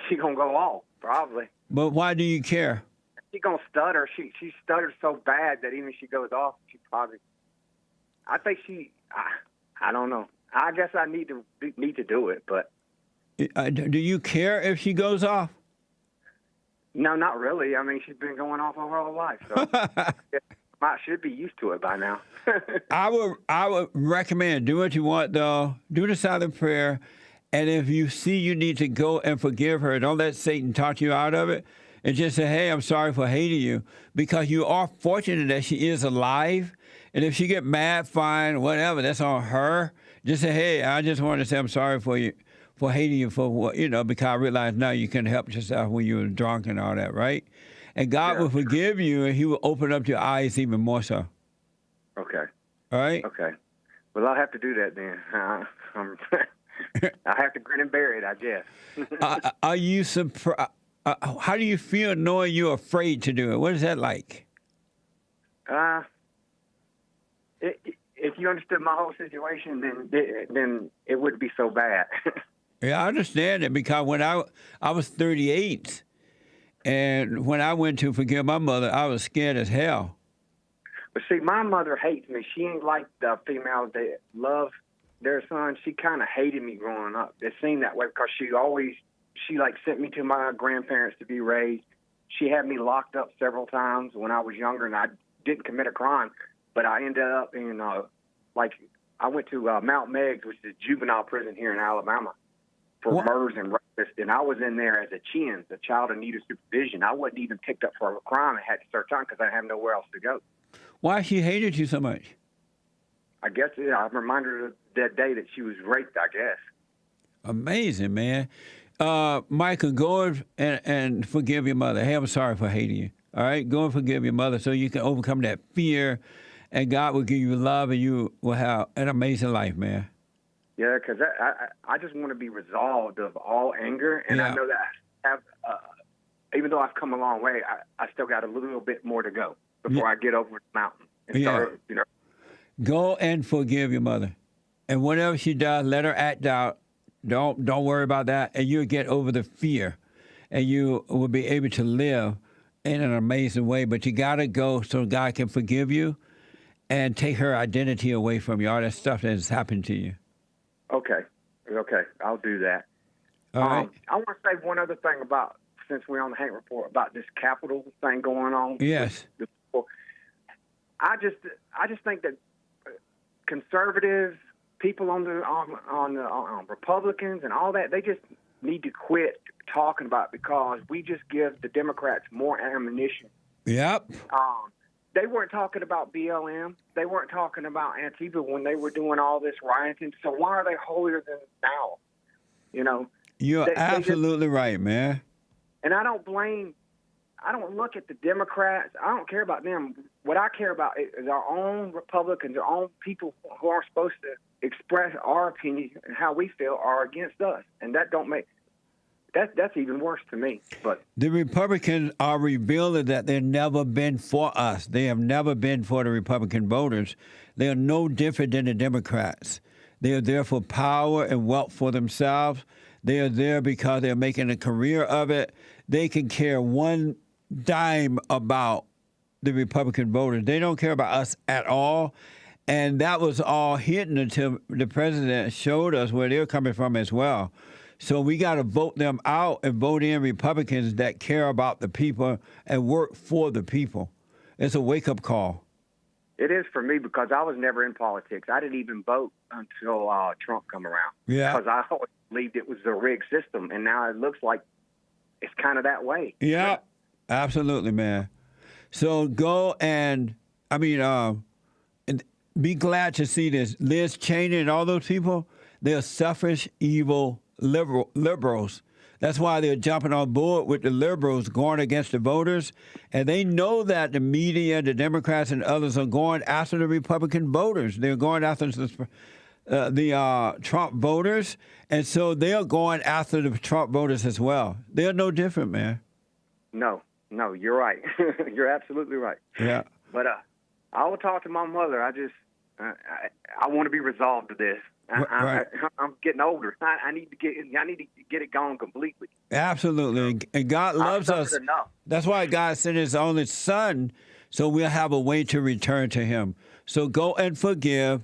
go off, probably. But why do you care? She gonna stutter. She stutters so bad that even if she goes off, she probably. I think I don't know. I guess I need to do it, but. Do you care if she goes off? No, not really. I mean, she's been going off all her life, so I should be used to it by now. I would recommend do what you want, though. Do the silent prayer, and if you see you need to go and forgive her, don't let Satan talk you out of it, and just say, "Hey, I'm sorry for hating you," because you are fortunate that she is alive. And if she get mad, fine, whatever, that's on her. Just say, "Hey, I just wanted to say I'm sorry for you." For hating you for what, because I realize now you couldn't help yourself when you were drunk and all that, right? And God will forgive you, and He will open up your eyes even more so. Okay. All right? Okay. Well, I'll have to do that then. I have to grin and bear it, I guess. Are you surprised? How do you feel knowing you're afraid to do it? What is that like? If you understood my whole situation, then it wouldn't be so bad. Yeah, I understand it because when I was 38, and when I went to forgive my mother, I was scared as hell. But see, my mother hates me. She ain't like the females that love their son. She kind of hated me growing up. It seemed that way because she sent me to my grandparents to be raised. She had me locked up several times when I was younger, and I didn't commit a crime, but I ended up in I went to Mount Meigs, which is a juvenile prison here in Alabama, for murders and rapists, and I was in there as a CHINS, a child in need of supervision. I wasn't even picked up for a crime and had to serve time because I didn't have nowhere else to go. Why she hated you so much? I guess I reminded her of that day that she was raped, I guess. Amazing, man. Michael, go and forgive your mother. Hey, I'm sorry for hating you. All right? Go and forgive your mother so you can overcome that fear, and God will give you love, and you will have an amazing life, man. Yeah, because I just want to be resolved of all anger, and I know that I have, even though I've come a long way, I still got a little bit more to go before I get over the mountain and start, Go and forgive your mother, and whatever she does, let her act out. Don't worry about that, and you'll get over the fear, and you will be able to live in an amazing way. But you gotta go so God can forgive you, and take her identity away from you. All that stuff that has happened to you. Okay, I'll do that. All right. I want to say one other thing about, since we're on the Hake Report, about this Capitol thing going on. Yes. I just think that conservatives, people on the Republicans and all that, they just need to quit talking about it because we just give the Democrats more ammunition. Yep. They weren't talking about BLM. They weren't talking about Antifa when they were doing all this rioting. So why are they holier than now? You're absolutely right, man. And I don't look at the Democrats. I don't care about them. What I care about is our own Republicans, our own people who are supposed to express our opinion and how we feel are against us. And that don't make... That's even worse to me. But the Republicans are revealing that they've never been for us. They have never been for the Republican voters. They are no different than the Democrats. They are there for power and wealth for themselves. They are there because they're making a career of it. They can care one dime about the Republican voters. They don't care about us at all. And that was all hidden until the president showed us where they're coming from as well. So we got to vote them out and vote in Republicans that care about the people and work for the people. It's a wake-up call. It is for me because I was never in politics. I didn't even vote until Trump come around. Yeah. Because I always believed it was a rigged system, and now it looks like it's kind of that way. Yeah, absolutely, man. So go and, and be glad to see this. Liz Cheney and all those people, they're selfish, evil liberals. That's why they're jumping on board with the liberals going against the voters. And they know that the media, the Democrats and others are going after the Republican voters. They're going after the Trump voters. And so they're going after the Trump voters as well. They're no different, man. No, you're right. You're absolutely right. Yeah. But I will talk to my mother. I want to be resolved to this. I'm getting older. I need to get it gone completely. Absolutely. And God loves us. Enough. That's why God sent his only son, so we'll have a way to return to him. So go and forgive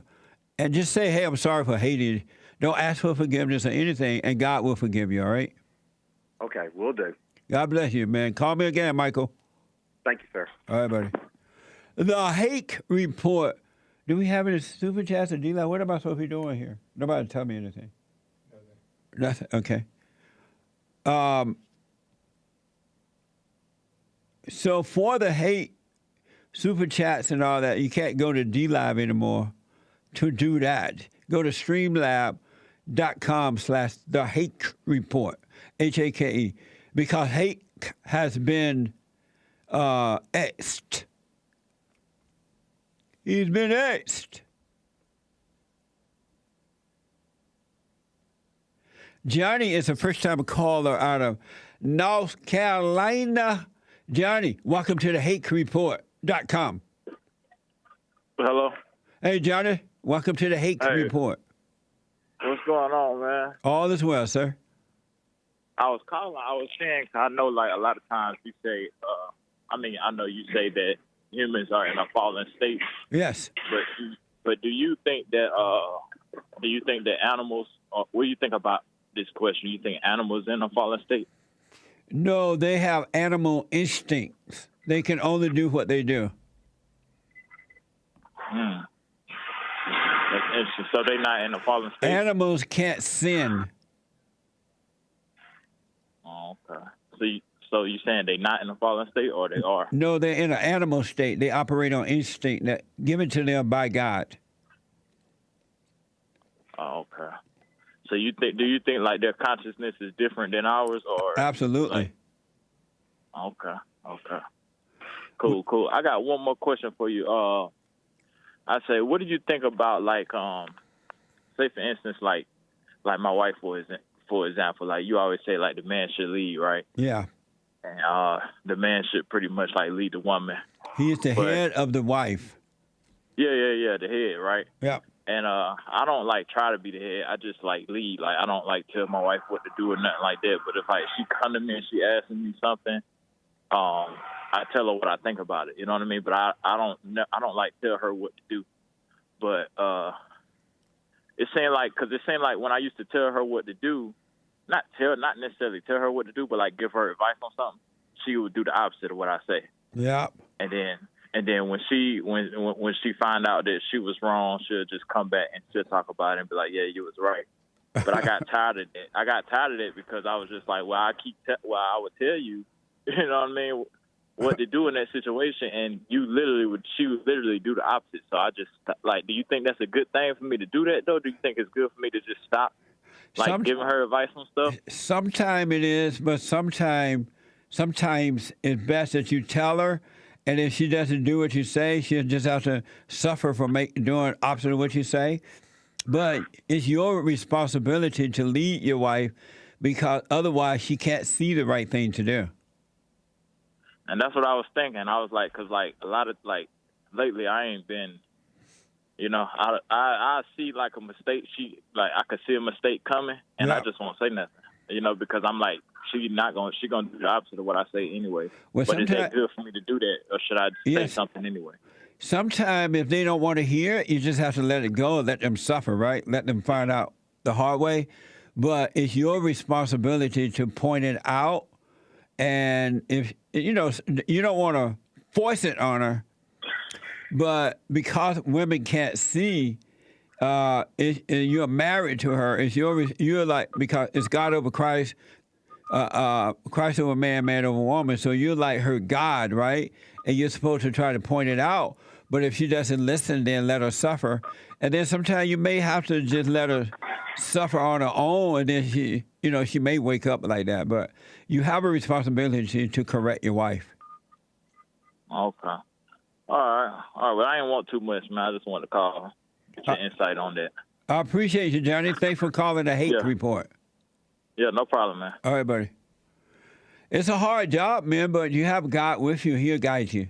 and just say, hey, I'm sorry for hating. Don't ask for forgiveness or anything, and God will forgive you, all right? Okay, will do. God bless you, man. Call me again, Michael. Thank you, sir. All right, buddy. The Hake Report. Do we have any super chats or D-Line? What am I supposed to be doing here? Nobody tell me anything. Nothing. Okay. So for the hate, super chats and all that, you can't go to D-Live anymore to do that. Go to streamlab.com/the Hake Report, Hake, because Hake has been X'd. He's been X'd. Johnny is a first-time caller out of North Carolina. Johnny, welcome to the HakeReport.com. Hello. Hey, Johnny, welcome to the Hake Report. What's going on, man? All is well, sir. I was saying, 'cause I know, like, a lot of times you say, I know you say that humans are in a fallen state. Yes. But do you think that animals, what do you think about this question? You think animals in a fallen state? No, they have animal instincts. They can only do what they do. That's interesting. So they're not in a fallen state? Animals can't sin. Oh, okay. So you saying they're not in a fallen state, or they are? No, they're in an animal state. They operate on instinct that given to them by God. Oh, okay. So do you think like their consciousness is different than ours, or? Absolutely. Okay. Cool. I got one more question for you. I say, what did you think about, like, say for instance, like my wife, for example, like you always say, like the man should lead, right? Yeah. And the man should pretty much like lead the woman. He is the head of the wife. Yeah, the head, right? Yeah. And I don't like try to be the head. I just like lead. Like I don't like tell my wife what to do or nothing like that. But if like she come to me and she asking me something, I tell her what I think about it. You know what I mean? But I don't like tell her what to do. But it seemed like when I used to tell her what to do, not necessarily tell her what to do, but like give her advice on something, she would do the opposite of what I say. Yeah. And then when she find out that she was wrong, she'll just come back and she'll talk about it and be like, yeah, you was right. But I got tired of it. I got tired of it because I was just like, well, I would tell you, you know what I mean, what to do in that situation, and she would literally do the opposite. So I just like, do you think that's a good thing for me to do that though? Do you think it's good for me to just stop, like giving her advice on stuff? Sometimes it is, but sometimes it's best that you tell her. And if she doesn't do what you say, she'll just have to suffer for doing opposite of what you say. But it's your responsibility to lead your wife, because otherwise she can't see the right thing to do. And that's what I was thinking. I was like, because like a lot of like lately I ain't been, you know, I see like a mistake. I could see a mistake coming, and I just won't say nothing, you know, because I'm like, she gonna do the opposite of what I say anyway. Well, but is that good for me to do that, or should I say something anyway? Sometimes if they don't want to hear it, you just have to let it go, let them suffer, right? Let them find out the hard way. But it's your responsibility to point it out. And if, you know, you don't want to force it on her, but because women can't see, you're married to her. You're like, because it's God over Christ, Christ over man, man over woman. So you're like her God, right? And you're supposed to try to point it out. But if she doesn't listen, then let her suffer. And then sometimes you may have to just let her suffer on her own, and then she may wake up like that. But you have a responsibility to correct your wife. Okay. All right. Well, I didn't want too much, man. I just wanted to call, get your insight on that. I appreciate you, Johnny. Thanks for calling the Hake Report. Yeah, no problem, man. All right, buddy. It's a hard job, man, but you have God with you. He'll guide you.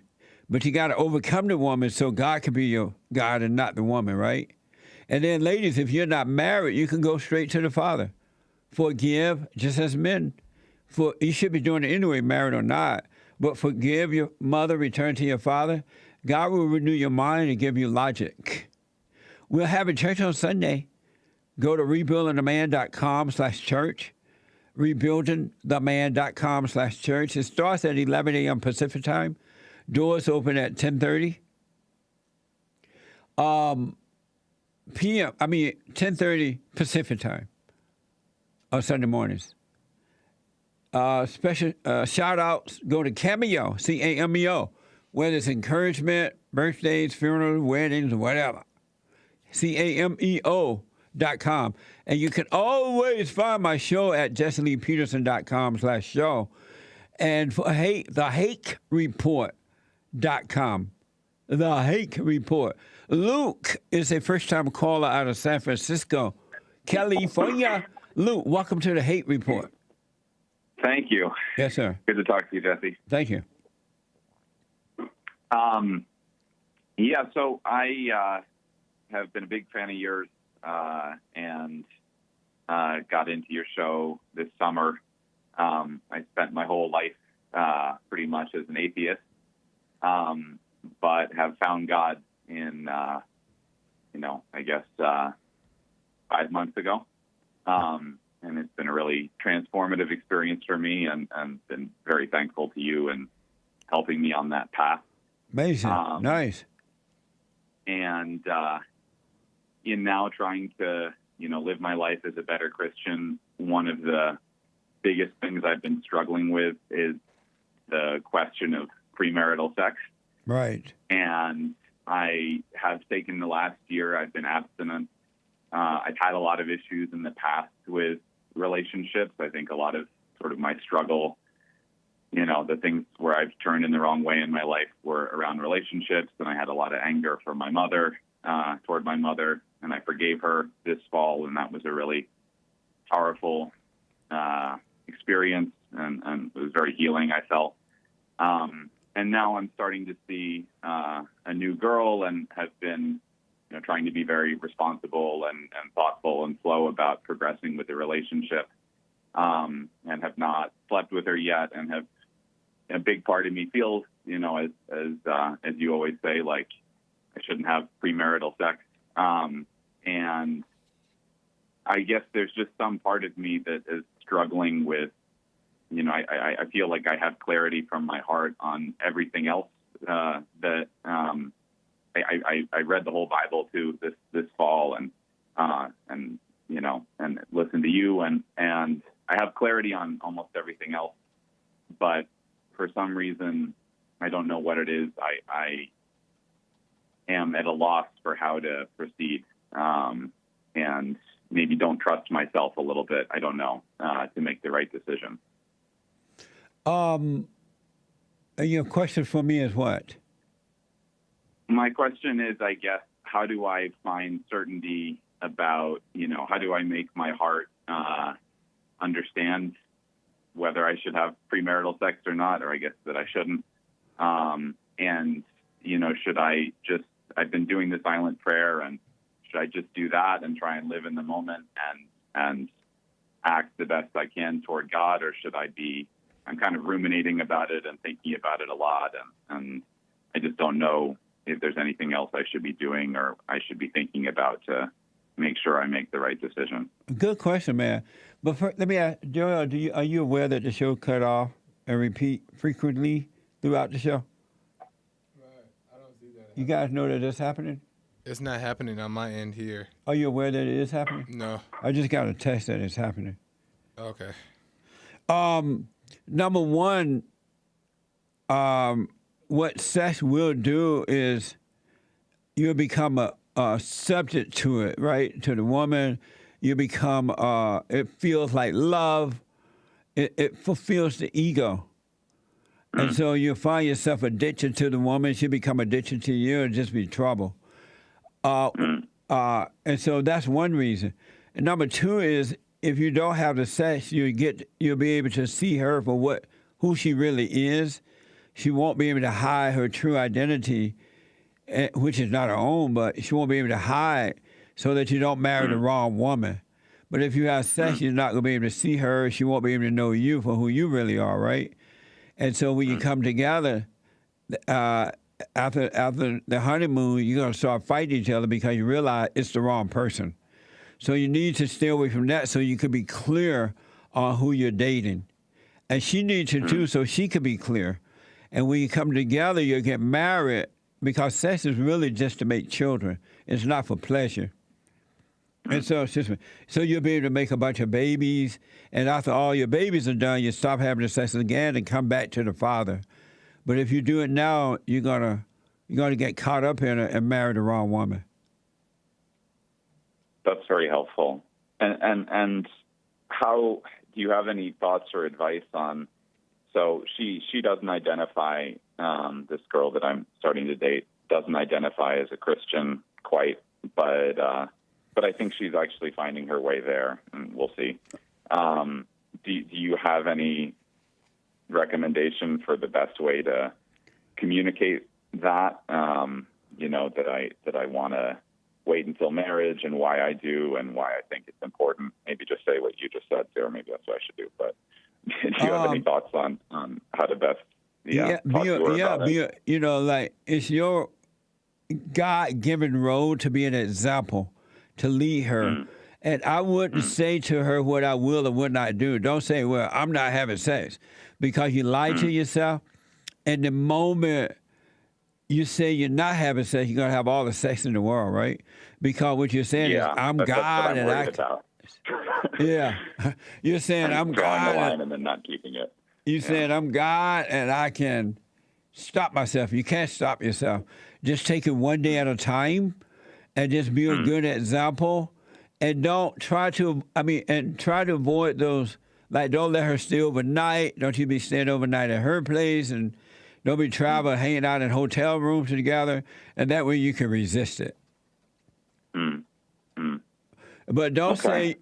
But you got to overcome the woman so God can be your God and not the woman, right? And then, ladies, if you're not married, you can go straight to the Father. Forgive, just as men. You should be doing it anyway, married or not. But forgive your mother, return to your father. God will renew your mind and give you logic. We'll have a church on Sunday. Go to rebuildingtheman.com/church. rebuildingtheman.com/church. It starts at 11 a.m. Pacific time. Doors open at 10:30. p.m. 10:30 Pacific time on Sunday mornings. Special shout outs go to Cameo, CAMEO, whether it's encouragement, birthdays, funerals, weddings, whatever. CAMEO.com. And you can always find my show at jesseleepeterson.com/show. And for the Hake Report.com. The Hake Report. Luke is a first-time caller out of San Francisco, California. Luke, welcome to the Hake Report. Thank you. Yes, sir. Good to talk to you, Jesse. Thank you. So I have been a big fan of yours and got into your show this summer. I spent my whole life pretty much as an atheist, but have found God in, 5 months ago. And it's been a really transformative experience for me, and been very thankful to you and helping me on that path. Amazing. Nice. And in now trying to, live my life as a better Christian, one of the biggest things I've been struggling with is the question of premarital sex. Right. And I have taken the last year, I've been abstinent. I've had a lot of issues in the past with relationships. I think a lot of sort of my struggle, the things where I've turned in the wrong way in my life were around relationships. And I had a lot of anger from my mother, toward my mother, and I forgave her this fall. And that was a really powerful experience, and it was very healing, I felt. And now I'm starting to see a new girl, and have been trying to be very responsible and thoughtful and slow about progressing with the relationship, and have not slept with her yet, and have a big part of me feels, as you always say, like I shouldn't have premarital sex. And I guess there's just some part of me that is struggling with, I feel like I have clarity from my heart on everything else that I read the whole Bible too this fall, and listened to you, and I have clarity on almost everything else, but for some reason I don't know what it is. I am at a loss for how to proceed, and maybe don't trust myself a little bit. I don't know, to make the right decision. Your question for me is what? My question is, I guess, how do I find certainty about, how do I make my heart understand whether I should have premarital sex or not, or I guess that I shouldn't. And, should I just, I've been doing the silent prayer, and should I just do that and try and live in the moment and act the best I can toward God, or should I I'm kind of ruminating about it and thinking about it a lot, and I just don't know if there's anything else I should be doing or I should be thinking about to make sure I make the right decision. Good question, man. But let me ask, Joel, are you aware that the show cut off and repeat frequently throughout the show? Right. I don't see that. You guys know that it's happening? It's not happening on my end here. Are you aware that it is happening? No. I just got a text that it's happening. Okay. Number one, what sex will do is you'll become a subject to it, right? To the woman. You become, it feels like love. It fulfills the ego. And so you find yourself addicted to the woman. She become addicted to you. It'll just be trouble. And so that's one reason. And number two is if you don't have the sex, you'll be able to see her for who she really is. She won't be able to hide her true identity, which is not her own, but she won't be able to hide. so that you don't marry the wrong woman. But if you have sex, you're not going to be able to see her. She won't be able to know you for who you really are, right? And so when you come together, after the honeymoon, you're going to start fighting each other because you realize it's the wrong person. So you need to stay away from that so you can be clear on who you're dating. And she needs to too, so she can be clear. And when you come together, you'll get married because sex is really just to make children. It's not for pleasure. And so you'll be able to make a bunch of babies, and after all your babies are done, you stop having the sex again and come back to the father. But if you do it now, you're gonna get caught up in it and marry the wrong woman. That's very helpful. And how do you have any thoughts or advice on? So she doesn't identify, this girl that I'm starting to date doesn't identify as a Christian quite, but I think she's actually finding her way there, and we'll see. Do you have any recommendation for the best way to communicate that? That I want to wait until marriage, and why I do, and why I think it's important. Maybe just say what you just said, Sarah. Maybe that's what I should do. But do you have any thoughts on how to best talk to her about it? Like it's your God-given role to be an example, to lead her. And I wouldn't say to her what I will or would not do. Don't say, well, I'm not having sex, because you lie to yourself. And the moment you say you're not having sex, you're going to have all the sex in the world, right? Because what you're saying is, I'm God, and I can. Yeah. You're saying, I'm God. The line and then not keeping it. You said, I'm God, and I can stop myself. You can't stop yourself. Just take it one day at a time, and just be a good example. And try to avoid those, like, don't let her stay overnight. Don't you be staying overnight at her place, and don't be traveling, hanging out in hotel rooms together, and that way you can resist it. But don't say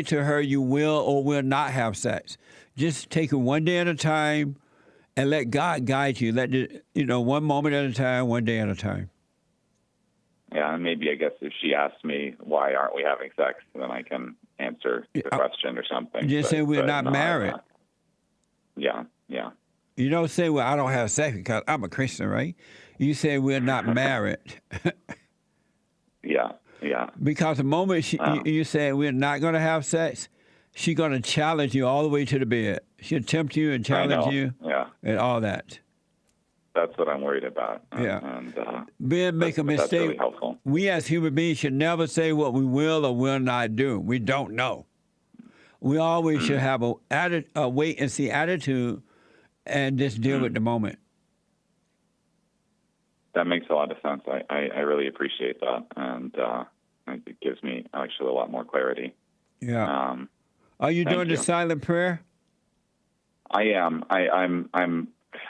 to her you will or will not have sex. Just take it one day at a time, and let God guide you. Let it, one moment at a time, one day at a time. Yeah, and maybe I guess if she asks me why aren't we having sex, then I can answer the question or something. Just say we're not married. Yeah. You don't say, well, I don't have sex because I'm a Christian, right? You say we're not married. Yeah. Because the moment you say we're not going to have sex, she's going to challenge you all the way to the bed. She'll tempt you and challenge you and all that. That's what I'm worried about. Ben, make a mistake. That's really helpful. We as human beings should never say what we will or will not do. We don't know. We always should have a wait and see attitude and just deal with the moment. That makes a lot of sense. I really appreciate that, and it gives me actually a lot more clarity. Yeah. Are you doing the silent prayer? I am.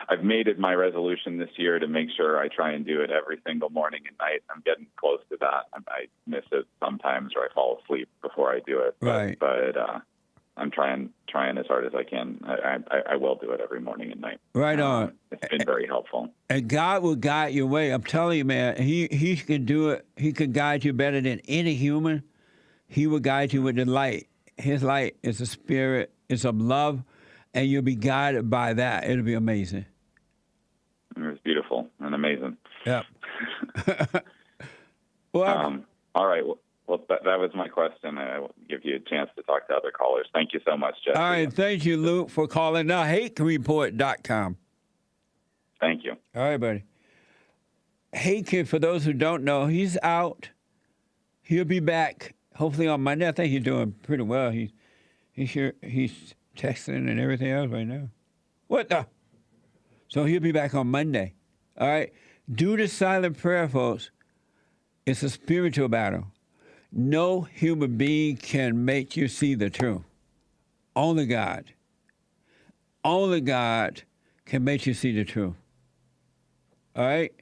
I've made it my resolution this year to make sure I try and do it every single morning and night. I'm getting close to that. I miss it sometimes, or I fall asleep before I do it. Right. But I'm trying as hard as I can. I will do it every morning and night. Right on. It's been very helpful. And God will guide your way. I'm telling you, man, He can do it. He can guide you better than any human. He will guide you with the light. His light is a spirit. It's of love. And you'll be guided by that. It'll be amazing. It's beautiful and amazing. Yeah. All right. Well, that was my question. I will give you a chance to talk to other callers. Thank you so much, Jesse. All right. Thank you, Luke, for calling. Now, HakeReport.com. Thank you. All right, buddy. Hake, for those who don't know, he's out. He'll be back hopefully on Monday. I think he's doing pretty well. He's texting and everything else right now. What the? So he'll be back on Monday. All right? Do the silent prayer, folks. It's a spiritual battle. No human being can make you see the truth. Only God. Only God can make you see the truth. All right?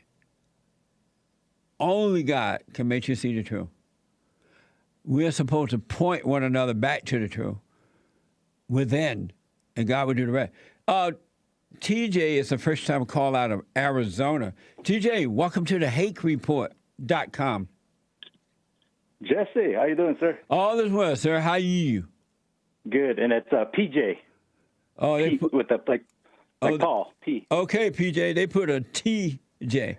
Only God can make you see the truth. We're supposed to point one another back to the truth within, and God will do the rest. TJ is the first time call out of Arizona. TJ, welcome to the HakeReport.com. Jesse, how you doing, sir? All is well, sir. How are you? Good, and it's PJ. Oh, they P, with the like Paul P. Okay, PJ. They put a TJ,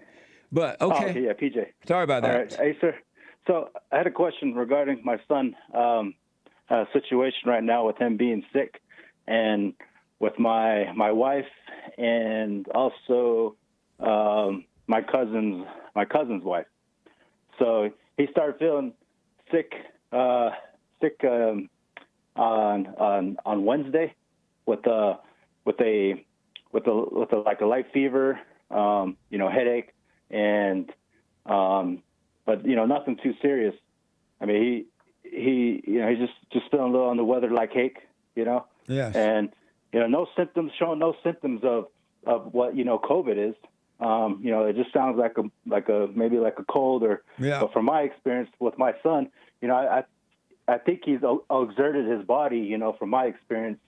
but okay. Oh, okay, yeah, PJ. Sorry about that. All right, hey, sir. So I had a question regarding my son situation right now with him being sick, and with my wife, and also my cousin's wife. So he started feeling sick on Wednesday with a like a light fever, headache, and but nothing too serious. I mean, he's just feeling a little on the weather like Hake, Yes. and showing no symptoms of what COVID is. It just sounds like maybe like a cold or. Yeah. But from my experience with my son, I think he's exerted his body. From my experience,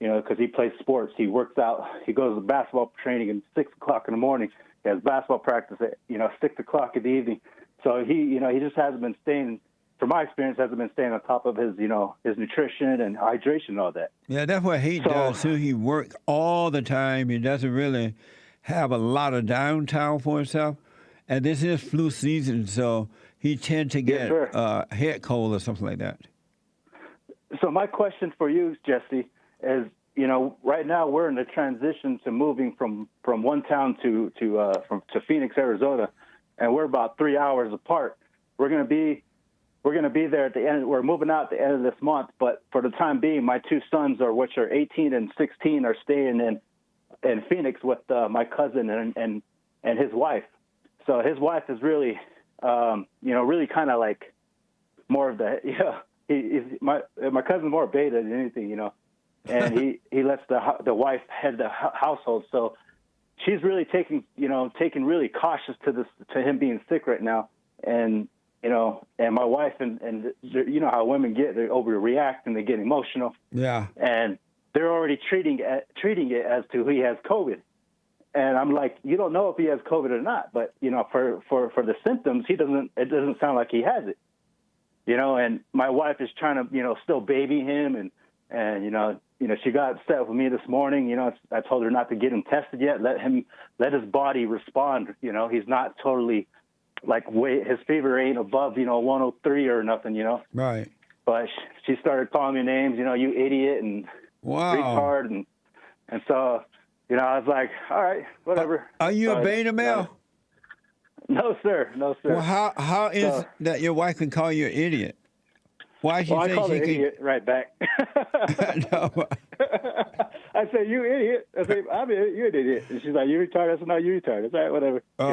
because he plays sports, he works out, he goes to basketball training at 6 o'clock in the morning. He has basketball practice at 6 o'clock in the evening. So he just hasn't been staying. From my experience, hasn't been staying on top of his his nutrition and hydration and all that. Yeah, that's what Hake does too. He works all the time. He doesn't really have a lot of downtime for himself. And this is flu season, so he tend to get head cold or something like that. So my question for you, Jesse, is right now we're in the transition to moving from one town to Phoenix, Arizona, and we're about 3 hours apart. We're going to be there at the end. We're moving out at the end of this month, but for the time being, my two sons, which are 18 and 16, are staying in Phoenix with my cousin and his wife. So his wife is really, really kind of like more of the, my cousin's more beta than anything, and he lets the wife head the household. So she's really taking really cautious to him being sick right now. And my wife and how women get, they overreact and they get emotional. Yeah. And they're already treating it as to he has COVID. And I'm like, you don't know if he has COVID or not, but for the symptoms, it doesn't sound like he has it. And my wife is trying to, still baby him and she got upset with me this morning. I told her not to get him tested yet. Let his body respond. He's not totally his fever ain't above, 103 or nothing, Right. But she started calling me names, you idiot and retard. And so, I was like, all right, whatever. Are you a beta male? No, sir. No, sir. Well, how is that your wife can call you an idiot? Why she I think call she her can... idiot right back. No. I say, you idiot. I say, you're an idiot. And she's like, you retarded. I said, no, you retarded. It's all right, whatever. All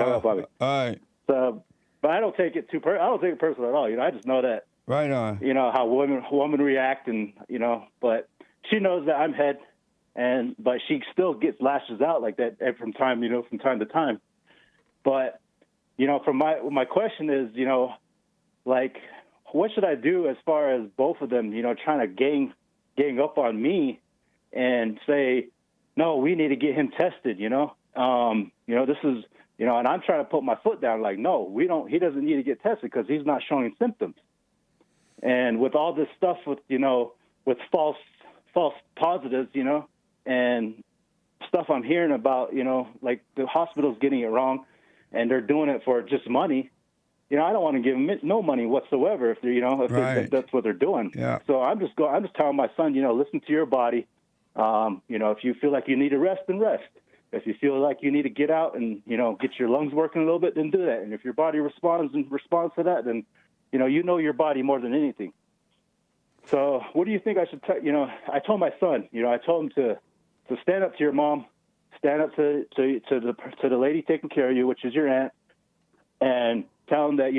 right. So, but I don't take it I don't take it personal at all. I just know that. Right on. How women react, and but she knows that I'm head, but she still gets lashes out like that from time to time. But from my question is, what should I do as far as both of them, trying to gang up on me and say, no, we need to get him tested, this is, and I'm trying to put my foot down like, no, he doesn't need to get tested because he's not showing symptoms. And with all this stuff with false positives, and stuff I'm hearing about, like the hospital's getting it wrong and they're doing it for just money. I don't want to give them no money whatsoever if if that's what they're doing. Yeah. So I'm just telling my son, listen to your body. If you feel like you need to rest, then rest. If you feel like you need to get out and, get your lungs working a little bit, then do that. And if your body responds to that, then, you know your body more than anything. So what do you think I should I told my son, I told him to stand up to your mom, stand up to the lady taking care of you, which is your aunt, and tell him that,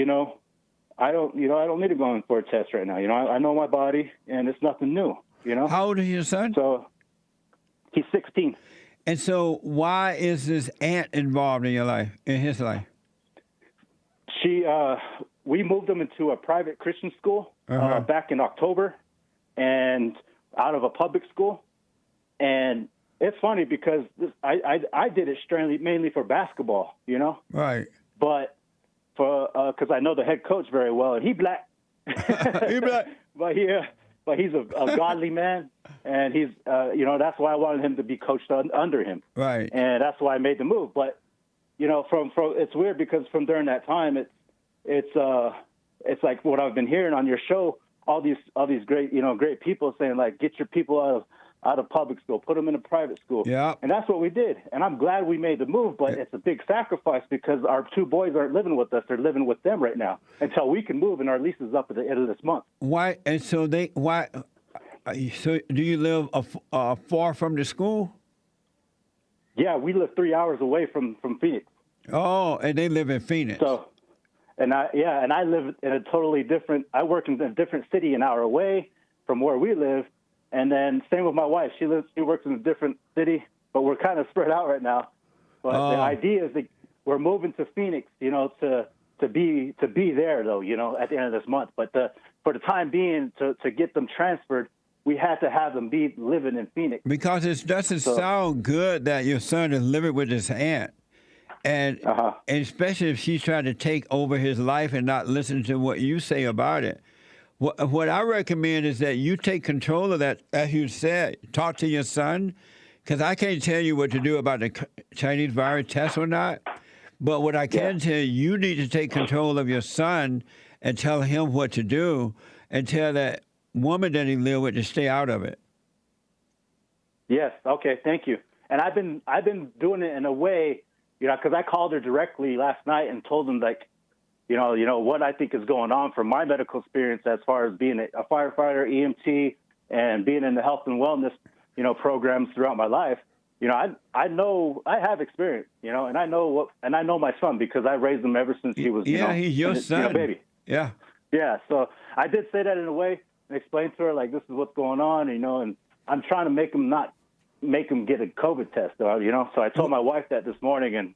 I don't need to go in for a test right now. I know my body and it's nothing new, How old is your son? So he's 16. And so why is this aunt involved in his life? We moved him into a private Christian school back in October and out of a public school. And it's funny because I did it mainly for basketball, Right. But because I know the head coach very well, and he black, He'd be like, but he's a godly man, and he's that's why I wanted him to be coached under him. Right. And that's why I made the move. But from it's weird because from during that time, it's like what I've been hearing on your show. All these great great people saying like, get your people out of public school, put them in a private school. Yeah. And that's what we did. And I'm glad we made the move, but it's a big sacrifice because our 2 boys aren't living with us. They're living with them right now until we can move, and our lease is up at the end of this month. Why? And so so do you live far from the school? Yeah, we live 3 hours away from Phoenix. Oh, and they live in Phoenix. So, and I live in a totally different. I work in a different city, an hour away from where we live, and then same with my wife. She works in a different city, but we're kind of spread out right now. But the idea is that we're moving to Phoenix, to be there though, at the end of this month. But for the time being, to get them transferred, we had to have them be living in Phoenix. Because it doesn't sound good that your son is living with his aunt. And especially if she's trying to take over his life and not listen to what you say about it. What I recommend is that you take control of that, as you said, talk to your son, because I can't tell you what to do about the Chinese virus test or not. But what I can tell you need to take control of your son and tell him what to do and tell that woman that he live with to stay out of it. Yes. Okay. Thank you. And I've been doing it in a way, because I called her directly last night and told them like, what I think is going on from my medical experience as far as being a firefighter, EMT, and being in the health and wellness, programs throughout my life. I know I have experience, and I know my son because I raised him ever since he was, he's your son, baby. Yeah. Yeah. So I did say that in a way and explain to her like this is what's going on, and I'm trying to make him get a COVID test, though, So I told my wife that this morning, and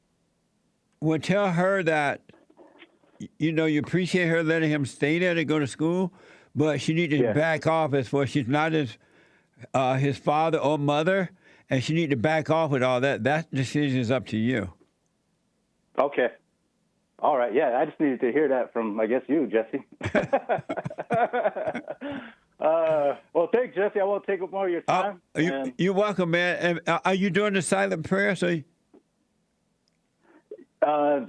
well, tell her that. You appreciate her letting him stay there to go to school, but she needs to back off as far as she's not his father or mother, and she needs to back off with all that. That decision is up to you. Okay. All right. Yeah, I just needed to hear that from, I guess, you, Jesse. Well, thanks, Jesse. I won't take up more of your time. You're welcome, man. And, are you doing the silent prayer? I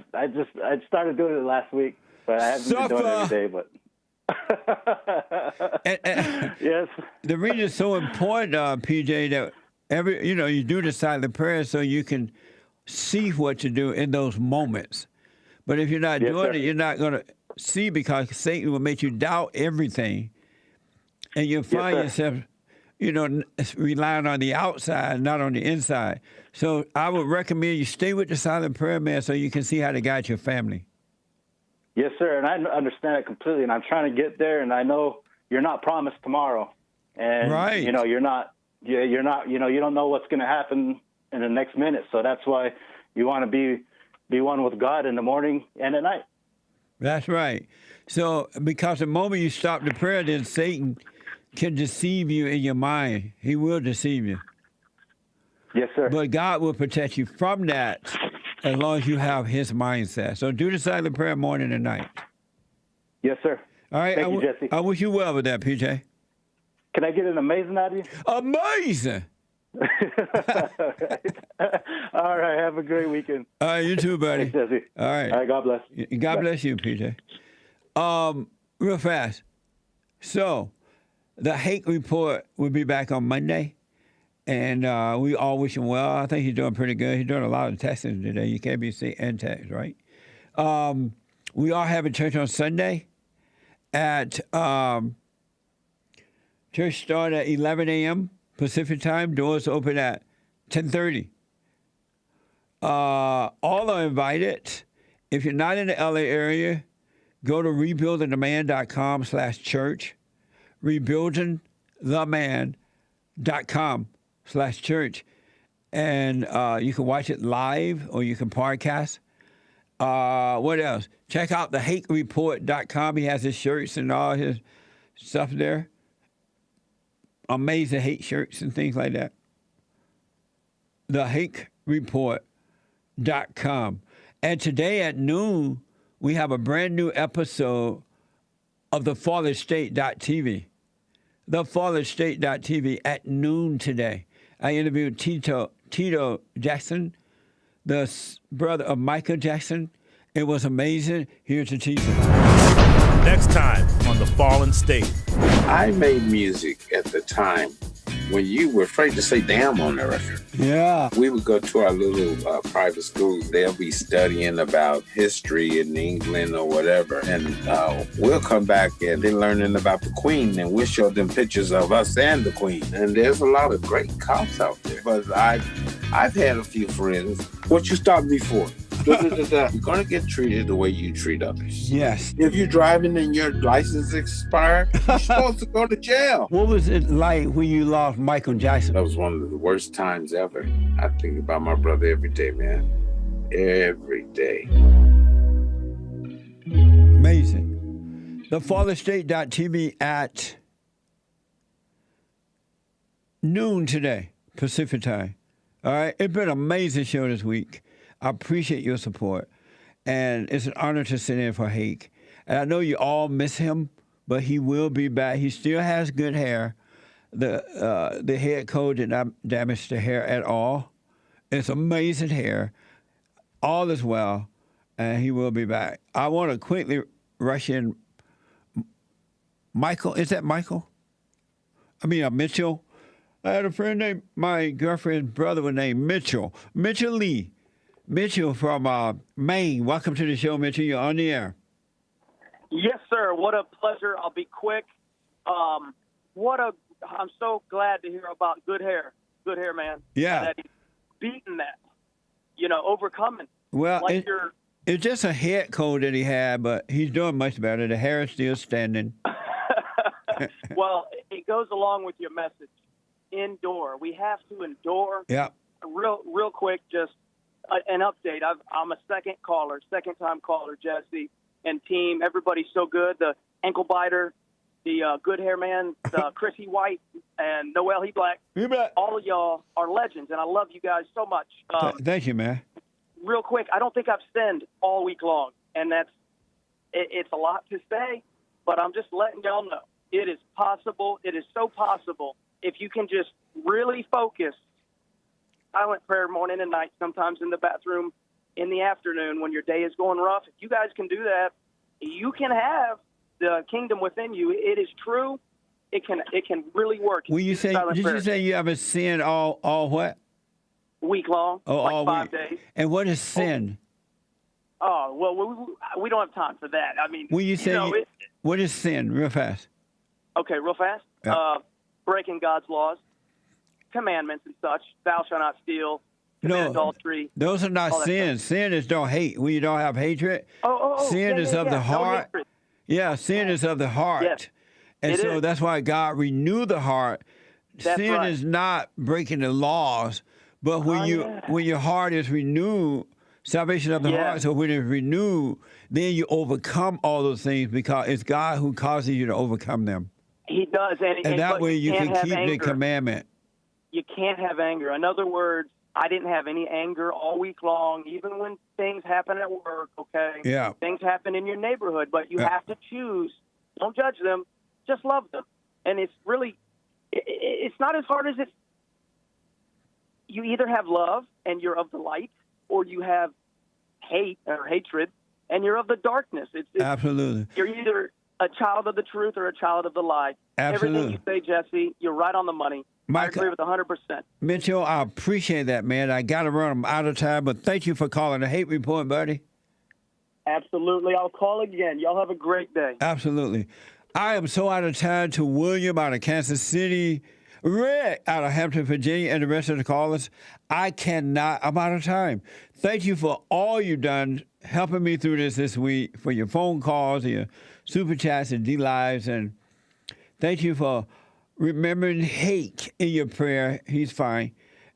started doing it last week, but I haven't been doing it every day. But yes, the reason it's so important, PJ, that you do the silent prayer so you can see what to do in those moments. But if you're not doing it, you're not going to see because Satan will make you doubt everything, and you'll find yourself, relying on the outside, not on the inside. So I would recommend you stay with the silent prayer, man, so you can see how to guide your family. Yes, sir, and I understand it completely, and I'm trying to get there, and I know you're not promised tomorrow, and you're not, you don't know what's going to happen in the next minute, so that's why you want to be one with God in the morning and at night. That's right. So because the moment you stop the prayer, then Satan can deceive you in your mind. He will deceive you. Yes, sir. But God will protect you from that as long as you have his mindset. So do the silent prayer morning and night. Yes, sir. All right. Thank you, Jesse. I wish you well with that, PJ. Can I get an amazing out of you? Amazing. All right. Have a great weekend. All right. You too, buddy. Thanks, Jesse. All right. All right. God bless. God bless you, PJ. Real fast. So the Hake Report will be back on Monday. And we all wish him well. I think he's doing pretty good. He's doing a lot of testing today. You can't be sick and text, right? We are having church on Sunday at church start at 11 a.m. Pacific time. Doors open at 10:30. All are invited. If you're not in the LA area, go to rebuildingtheman.com/church. rebuildingtheman.com/church, and you can watch it live or you can podcast. What else? Check out the HakeReport.com. He has his shirts and all his stuff there. Amazing hate shirts and things like that. The HakeReport.com. And today at noon, we have a brand new episode of the FallenState.tv. The FallenState.tv at noon today. I interviewed Tito Jackson, the brother of Michael Jackson. It was amazing. Here's the teaser. Next time on The Fallen State. I made music at the time when you were afraid to say damn on the record. Yeah. We would go to our little private schools. They'll be studying about history in England or whatever. And we'll come back and they're learning about the Queen. And we'll show them pictures of us and the Queen. And there's a lot of great cops out there. But I've had a few friends. What you stopped me for? You're going to get treated the way you treat others. Yes. If you're driving and your license expired, you're supposed to go to jail. What was it like when you lost Michael Jackson? That was one of the worst times ever. I think about my brother every day, man. Every day. Amazing. The FallenState.tv at noon today, Pacific time. All right? It's been an amazing show this week. I appreciate your support. And it's an honor to sit in for Hake. And I know you all miss him, but he will be back. He still has good hair. The head coat did not damage the hair at all. It's amazing hair. All is well, and he will be back. I want to quickly rush in Michael. Is that Michael? Mitchell. I had a friend named, my girlfriend's brother was named Mitchell. Mitchell Lee. Mitchell from Maine. Welcome to the show, Mitchell. You're on the air. Yes, sir. What a pleasure. I'll be quick. I'm so glad to hear about good hair. Good hair, man. Yeah. And that he's beating that, overcoming. Well, like it's just a head cold that he had, but he's doing much better. The hair is still standing. Well, it goes along with your message. Endure. We have to endure. Yeah. Real quick, just an update. I'm a second-time caller, Jesse and team. Everybody's so good. The ankle biter, the good hair man, Chrissy White, and Noel He Black. All of y'all are legends, and I love you guys so much. Thank you, man. Real quick, I don't think I've sinned all week long, and it's a lot to say, but I'm just letting y'all know. It is possible. It is so possible if you can just really focus. Silent prayer morning and night, sometimes in the bathroom in the afternoon when your day is going rough. If you guys can do that, you can have the kingdom within you. It is true. It can really work. Did you say you haven't sinned all what? Week long, all 5 week. days. And what is sin? Oh, well, we don't have time for that. I mean, When you say what is sin, real fast? Okay, real fast. Yeah. Breaking God's laws, commandments and such. Thou shalt not steal. Commit adultery. Those are not sins. Sin is don't hate. When you don't have hatred. Sin is of the heart. Sin is of the heart. Yes. And so that's why God renewed the heart. That's sin right. is not breaking the laws, but when your heart is renewed, salvation of the heart. So when it's renewed, then you overcome all those things because it's God who causes you to overcome them. He does, and that way you can keep anger. the commandment. You can't have anger. In other words, I didn't have any anger all week long, even when things happen at work, okay? Yeah. Things happen in your neighborhood, but you have to choose. Don't judge them. Just love them. And it's really, it's not as hard as it. You either have love and you're of the light, or you have hate or hatred and you're of the darkness. Absolutely. You're either a child of the truth or a child of the lie. Absolutely. Everything you say, Jesse, you're right on the money. Mike, I agree with 100%. Mitchell, I appreciate that, man. I got to run. I'm out of time, but thank you for calling the Hake Report, buddy. Absolutely. I'll call again. Y'all have a great day. Absolutely. I am so out of time to William out of Kansas City, Rick out of Hampton, Virginia, and the rest of the callers. I'm out of time. Thank you for all you've done helping me through this week, for your phone calls, your super chats, and D-Lives, and thank you for remembering Hake in your prayer. He's fine.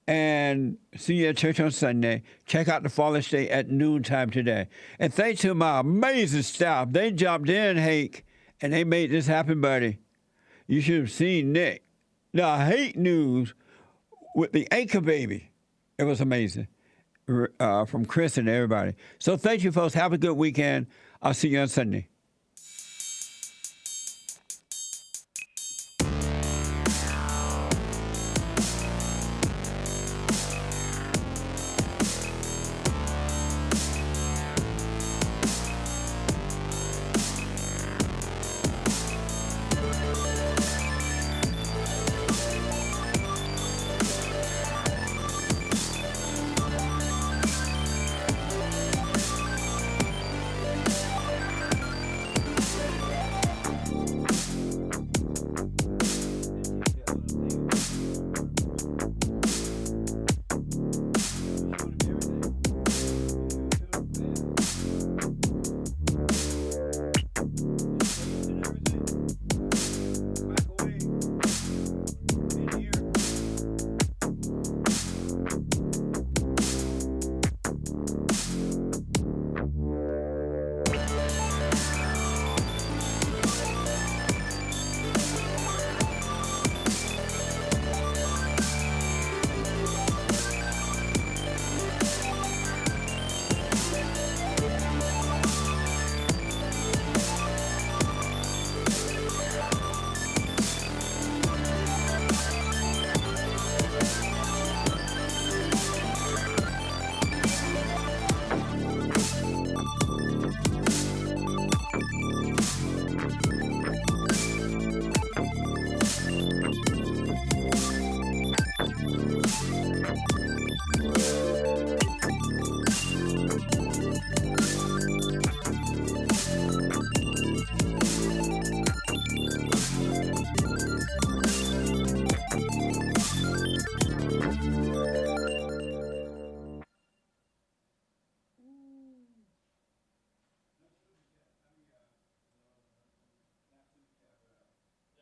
And see you at church on Sunday. Check out the Fallen State at noontime today. And thanks to my amazing staff. They jumped in, Hake, and they made this happen, buddy. You should have seen Nick. The Hake News with the anchor baby. It was amazing. From Chris and everybody. So thank you, folks. Have a good weekend. I'll see you on Sunday.